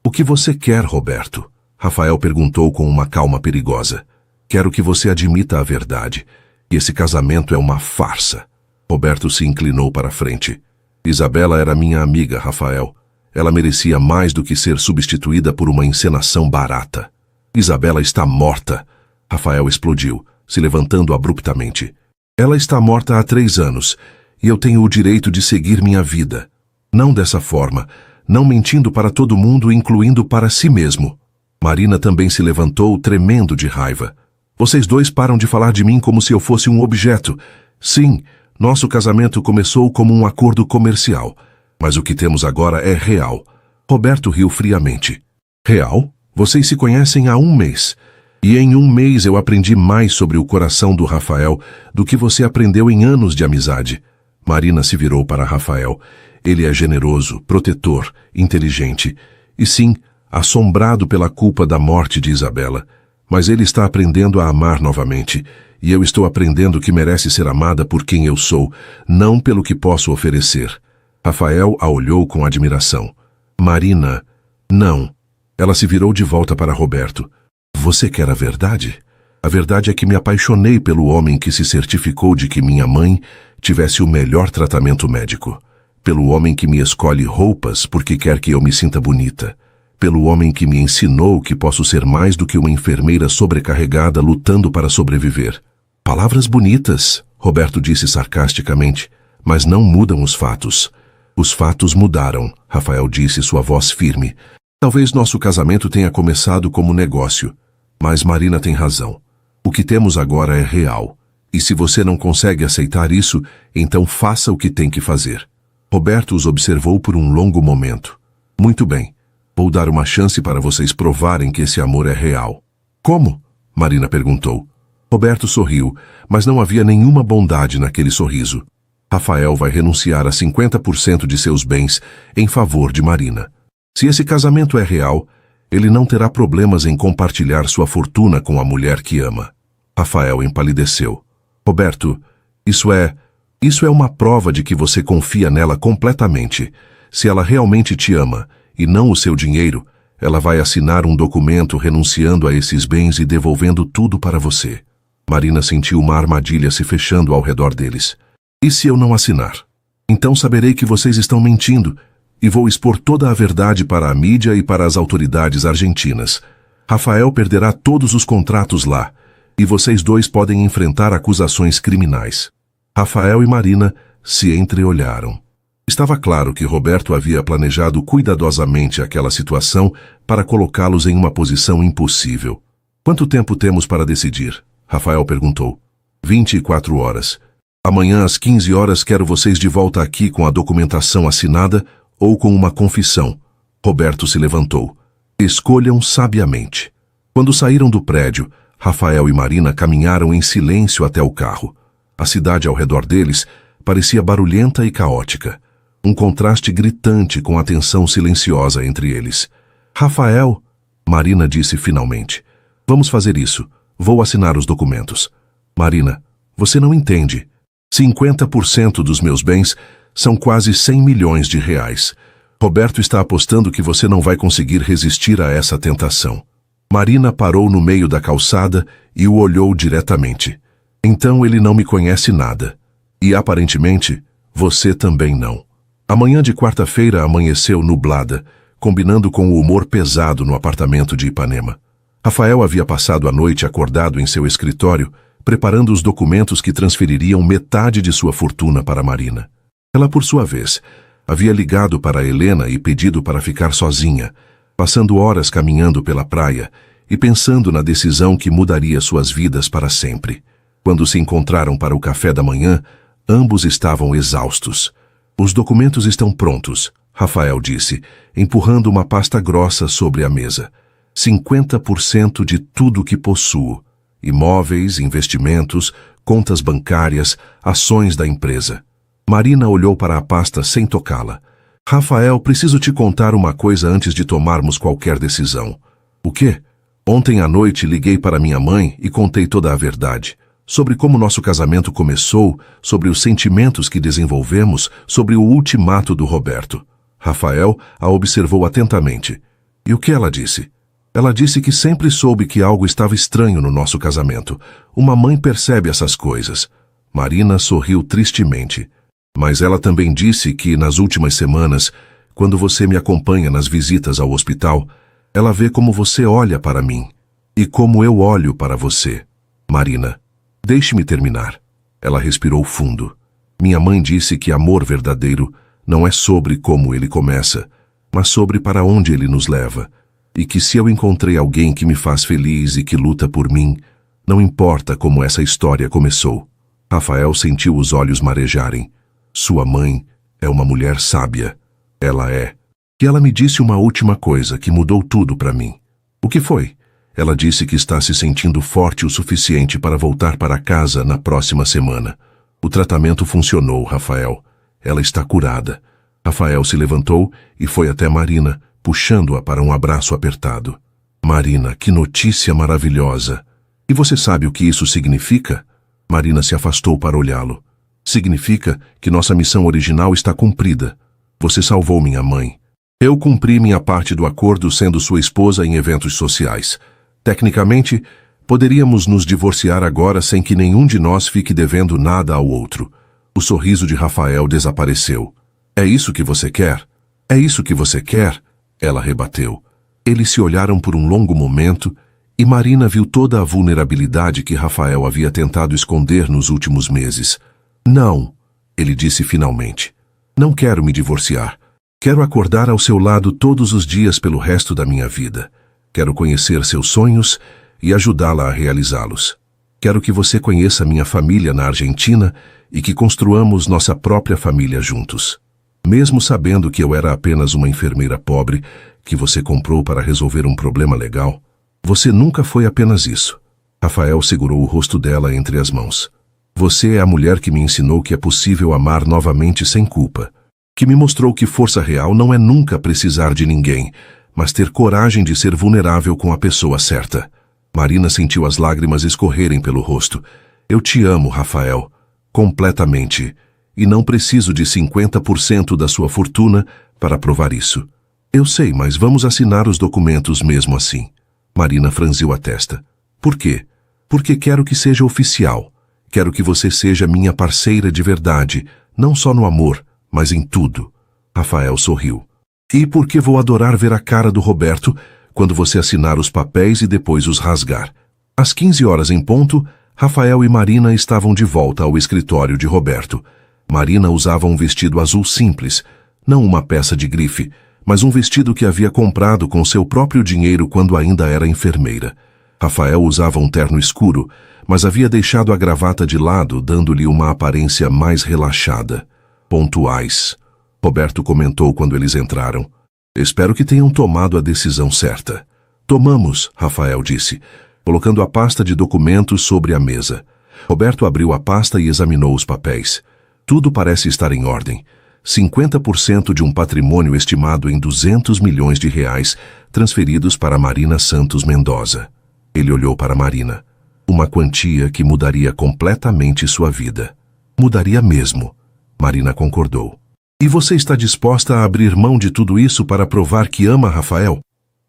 O que você quer, Roberto? Rafael perguntou com uma calma perigosa. Quero que você admita a verdade. Que esse casamento é uma farsa. Roberto se inclinou para a frente. Isabela era minha amiga, Rafael. Ela merecia mais do que ser substituída por uma encenação barata. Isabela está morta. Rafael explodiu, se levantando abruptamente. Ela está morta há 3 anos, e eu tenho o direito de seguir minha vida. Não dessa forma, não mentindo para todo mundo, incluindo para si mesmo. Marina também se levantou, tremendo de raiva. Vocês dois param de falar de mim como se eu fosse um objeto. Sim, nosso casamento começou como um acordo comercial, mas o que temos agora é real. Roberto riu friamente. Real? Vocês se conhecem há 1 mês. E em 1 mês eu aprendi mais sobre o coração do Rafael do que você aprendeu em anos de amizade. Marina se virou para Rafael. Ele é generoso, protetor, inteligente. E sim, assombrado pela culpa da morte de Isabela. Mas ele está aprendendo a amar novamente. E eu estou aprendendo que merece ser amada por quem eu sou, não pelo que posso oferecer. Rafael a olhou com admiração. Marina, não. Ela se virou de volta para Roberto. Você quer a verdade? A verdade é que me apaixonei pelo homem que se certificou de que minha mãe tivesse o melhor tratamento médico. Pelo homem que me escolhe roupas porque quer que eu me sinta bonita. Pelo homem que me ensinou que posso ser mais do que uma enfermeira sobrecarregada lutando para sobreviver. Palavras bonitas, Roberto disse sarcasticamente, mas não mudam os fatos. Os fatos mudaram, Rafael disse, sua voz firme. Talvez nosso casamento tenha começado como negócio, mas Marina tem razão. O que temos agora é real. E se você não consegue aceitar isso, então faça o que tem que fazer. Roberto os observou por um longo momento. Muito bem. Vou dar uma chance para vocês provarem que esse amor é real. Como? Marina perguntou. Roberto sorriu, mas não havia nenhuma bondade naquele sorriso. Rafael vai renunciar a 50% de seus bens em favor de Marina. Se esse casamento é real, ele não terá problemas em compartilhar sua fortuna com a mulher que ama. Rafael empalideceu. Roberto, isso é uma prova de que você confia nela completamente. Se ela realmente te ama, e não o seu dinheiro, ela vai assinar um documento renunciando a esses bens e devolvendo tudo para você. Marina sentiu uma armadilha se fechando ao redor deles. E se eu não assinar? Então saberei que vocês estão mentindo e vou expor toda a verdade para a mídia e para as autoridades argentinas. Rafael perderá todos os contratos lá e vocês dois podem enfrentar acusações criminais. Rafael e Marina se entreolharam. Estava claro que Roberto havia planejado cuidadosamente aquela situação para colocá-los em uma posição impossível. Quanto tempo temos para decidir? Rafael perguntou. 24 horas. Amanhã às 15 horas quero vocês de volta aqui com a documentação assinada ou com uma confissão. Roberto se levantou. Escolham sabiamente. Quando saíram do prédio, Rafael e Marina caminharam em silêncio até o carro. A cidade ao redor deles parecia barulhenta e caótica. Um contraste gritante com a tensão silenciosa entre eles. Rafael, Marina disse finalmente. Vamos fazer isso. Vou assinar os documentos. Marina, você não entende. 50% dos meus bens são quase 100 milhões de reais. Roberto está apostando que você não vai conseguir resistir a essa tentação. Marina parou no meio da calçada e o olhou diretamente. Então ele não me conhece nada. E aparentemente, você também não. A manhã de quarta-feira amanheceu nublada, combinando com o humor pesado no apartamento de Ipanema. Rafael havia passado a noite acordado em seu escritório, preparando os documentos que transfeririam metade de sua fortuna para Marina. Ela, por sua vez, havia ligado para Helena e pedido para ficar sozinha, passando horas caminhando pela praia e pensando na decisão que mudaria suas vidas para sempre. Quando se encontraram para o café da manhã, ambos estavam exaustos. Os documentos estão prontos, Rafael disse, empurrando uma pasta grossa sobre a mesa. 50% de tudo que possuo. Imóveis, investimentos, contas bancárias, ações da empresa. Marina olhou para a pasta sem tocá-la. Rafael, preciso te contar uma coisa antes de tomarmos qualquer decisão. O quê? Ontem à noite liguei para minha mãe e contei toda a verdade. Sobre como nosso casamento começou, sobre os sentimentos que desenvolvemos, sobre o ultimato do Roberto. Rafael a observou atentamente. E o que ela disse? Ela disse que sempre soube que algo estava estranho no nosso casamento. Uma mãe percebe essas coisas. Marina sorriu tristemente. Mas ela também disse que, nas últimas semanas, quando você me acompanha nas visitas ao hospital, ela vê como você olha para mim e como eu olho para você. Marina, deixe-me terminar. Ela respirou fundo. Minha mãe disse que amor verdadeiro não é sobre como ele começa, mas sobre para onde ele nos leva. E que se eu encontrei alguém que me faz feliz e que luta por mim, não importa como essa história começou. Rafael sentiu os olhos marejarem. Sua mãe é uma mulher sábia. Ela é. E ela me disse uma última coisa que mudou tudo para mim. O que foi? Ela disse que está se sentindo forte o suficiente para voltar para casa na próxima semana. O tratamento funcionou, Rafael. Ela está curada. Rafael se levantou e foi até Marina, puxando-a para um abraço apertado. Marina, que notícia maravilhosa! E você sabe o que isso significa? Marina se afastou para olhá-lo. Significa que nossa missão original está cumprida. Você salvou minha mãe. Eu cumpri minha parte do acordo sendo sua esposa em eventos sociais. Tecnicamente, poderíamos nos divorciar agora sem que nenhum de nós fique devendo nada ao outro. O sorriso de Rafael desapareceu. É isso que você quer? É isso que você quer? Ela rebateu. Eles se olharam por um longo momento e Marina viu toda a vulnerabilidade que Rafael havia tentado esconder nos últimos meses. Não, ele disse finalmente. Não quero me divorciar. Quero acordar ao seu lado todos os dias pelo resto da minha vida. Quero conhecer seus sonhos e ajudá-la a realizá-los. Quero que você conheça minha família na Argentina e que construamos nossa própria família juntos. Mesmo sabendo que eu era apenas uma enfermeira pobre que você comprou para resolver um problema legal, você nunca foi apenas isso. Rafael segurou o rosto dela entre as mãos. Você é a mulher que me ensinou que é possível amar novamente sem culpa, que me mostrou que força real não é nunca precisar de ninguém, mas ter coragem de ser vulnerável com a pessoa certa. Marina sentiu as lágrimas escorrerem pelo rosto. Eu te amo, Rafael, completamente, e não preciso de 50% da sua fortuna para provar isso. Eu sei, mas vamos assinar os documentos mesmo assim. Marina franziu a testa. Por quê? Porque quero que seja oficial. Quero que você seja minha parceira de verdade, não só no amor, mas em tudo. Rafael sorriu. E porque vou adorar ver a cara do Roberto quando você assinar os papéis e depois os rasgar. Às 15 horas em ponto, Rafael e Marina estavam de volta ao escritório de Roberto. Marina usava um vestido azul simples, não uma peça de grife, mas um vestido que havia comprado com seu próprio dinheiro quando ainda era enfermeira. Rafael usava um terno escuro, mas havia deixado a gravata de lado, dando-lhe uma aparência mais relaxada. Pontuais. Roberto comentou quando eles entraram. Espero que tenham tomado a decisão certa. Tomamos, Rafael disse, colocando a pasta de documentos sobre a mesa. Roberto abriu a pasta e examinou os papéis. Tudo parece estar em ordem. 50% de um patrimônio estimado em 200 milhões de reais transferidos para Marina Santos Mendoza. Ele olhou para Marina. Uma quantia que mudaria completamente sua vida. Mudaria mesmo. Marina concordou. E você está disposta a abrir mão de tudo isso para provar que ama Rafael?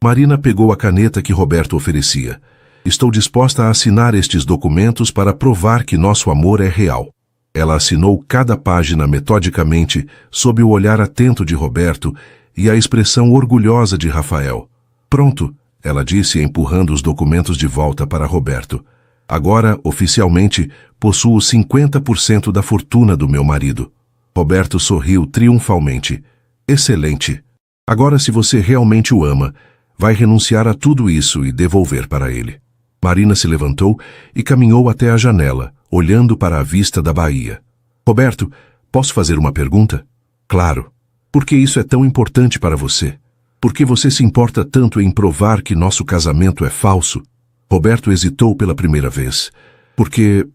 Marina pegou a caneta que Roberto oferecia. Estou disposta a assinar estes documentos para provar que nosso amor é real. Ela assinou cada página metodicamente, sob o olhar atento de Roberto e a expressão orgulhosa de Rafael. Pronto, ela disse, empurrando os documentos de volta para Roberto. Agora, oficialmente, possuo 50% da fortuna do meu marido. Roberto sorriu triunfalmente. Excelente. Agora, se você realmente o ama, vai renunciar a tudo isso e devolver para ele. Marina se levantou e caminhou até a janela, olhando para a vista da baía. Roberto, posso fazer uma pergunta? Claro. Por que isso é tão importante para você? Por que você se importa tanto em provar que nosso casamento é falso? Roberto hesitou pela primeira vez. Porque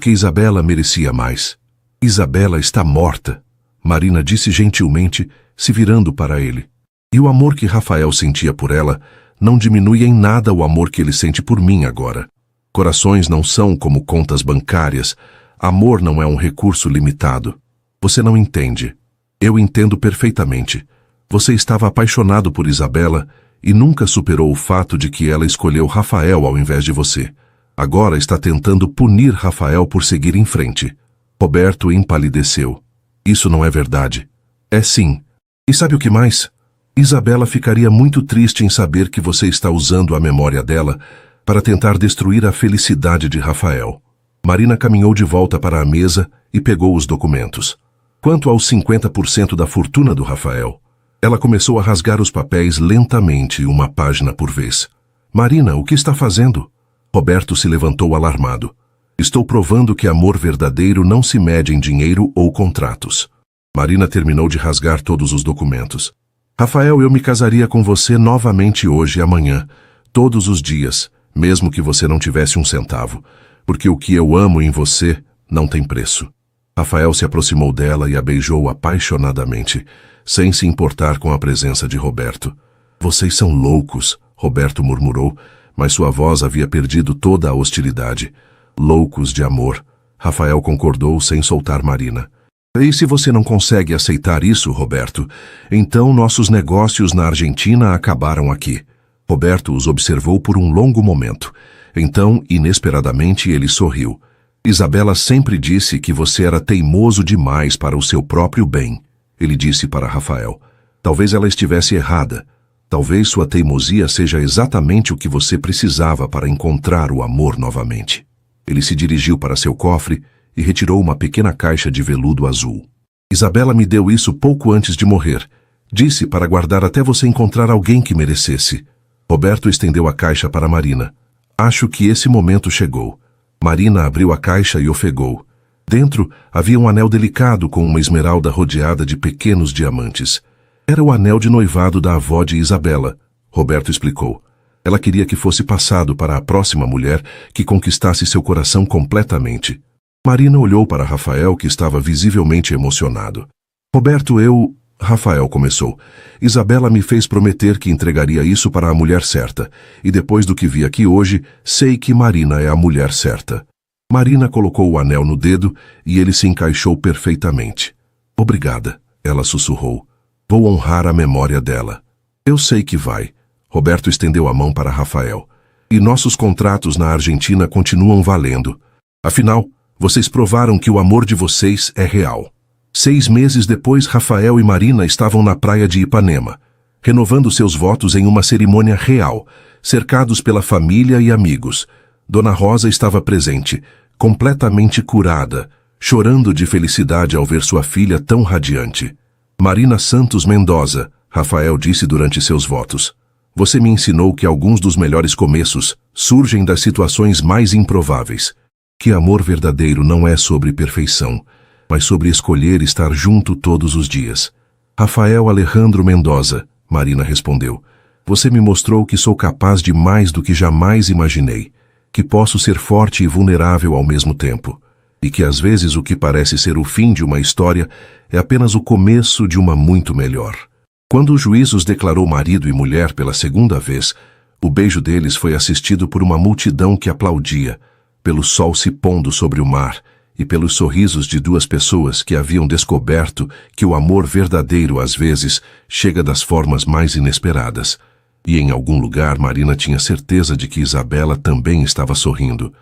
Isabela merecia mais. Isabela está morta, Marina disse gentilmente, se virando para ele. E o amor que Rafael sentia por ela não diminui em nada o amor que ele sente por mim agora. Corações não são como contas bancárias. Amor não é um recurso limitado. Você não entende. Eu entendo perfeitamente. Você estava apaixonado por Isabela e nunca superou o fato de que ela escolheu Rafael ao invés de você. Agora está tentando punir Rafael por seguir em frente. Roberto empalideceu. Isso não é verdade. É sim. E sabe o que mais? Isabela ficaria muito triste em saber que você está usando a memória dela para tentar destruir a felicidade de Rafael. Marina caminhou de volta para a mesa e pegou os documentos. Quanto aos 50% da fortuna do Rafael, ela começou a rasgar os papéis lentamente, uma página por vez. Marina, o que está fazendo? Roberto se levantou alarmado. Estou provando que amor verdadeiro não se mede em dinheiro ou contratos. Marina terminou de rasgar todos os documentos. Rafael, eu me casaria com você novamente hoje e amanhã, todos os dias, mesmo que você não tivesse um centavo, porque o que eu amo em você não tem preço. Rafael se aproximou dela e a beijou apaixonadamente, sem se importar com a presença de Roberto. Vocês são loucos, Roberto murmurou, mas sua voz havia perdido toda a hostilidade. Loucos de amor. Rafael concordou sem soltar Marina. E se você não consegue aceitar isso, Roberto, então nossos negócios na Argentina acabaram aqui. Roberto os observou por um longo momento. Então, inesperadamente, ele sorriu. Isabela sempre disse que você era teimoso demais para o seu próprio bem. Ele disse para Rafael. Talvez ela estivesse errada. Talvez sua teimosia seja exatamente o que você precisava para encontrar o amor novamente. Ele se dirigiu para seu cofre e retirou uma pequena caixa de veludo azul. Isabela me deu isso pouco antes de morrer. Disse para guardar até você encontrar alguém que merecesse. Roberto estendeu a caixa para Marina. Acho que esse momento chegou. Marina abriu a caixa e ofegou. Dentro havia um anel delicado com uma esmeralda rodeada de pequenos diamantes. Era o anel de noivado da avó de Isabela. Roberto explicou. Ela queria que fosse passado para a próxima mulher que conquistasse seu coração completamente. Marina olhou para Rafael, que estava visivelmente emocionado. Roberto, Rafael começou. Isabela me fez prometer que entregaria isso para a mulher certa, e depois do que vi aqui hoje, sei que Marina é a mulher certa. Marina colocou o anel no dedo e ele se encaixou perfeitamente. Obrigada, ela sussurrou. Vou honrar a memória dela. Eu sei que vai. Roberto estendeu a mão para Rafael. E nossos contratos na Argentina continuam valendo. Afinal, vocês provaram que o amor de vocês é real. 6 meses depois, Rafael e Marina estavam na praia de Ipanema, renovando seus votos em uma cerimônia real, cercados pela família e amigos. Dona Rosa estava presente, completamente curada, chorando de felicidade ao ver sua filha tão radiante. Marina Santos Mendoza, Rafael disse durante seus votos. Você me ensinou que alguns dos melhores começos surgem das situações mais improváveis. Que amor verdadeiro não é sobre perfeição, mas sobre escolher estar junto todos os dias. Rafael Alejandro Mendoza, Marina respondeu. Você me mostrou que sou capaz de mais do que jamais imaginei, que posso ser forte e vulnerável ao mesmo tempo, e que às vezes o que parece ser o fim de uma história é apenas o começo de uma muito melhor. Quando o juiz os declarou marido e mulher pela segunda vez, o beijo deles foi assistido por uma multidão que aplaudia, pelo sol se pondo sobre o mar e pelos sorrisos de duas pessoas que haviam descoberto que o amor verdadeiro às vezes chega das formas mais inesperadas. E em algum lugar Marina tinha certeza de que Isabela também estava sorrindo.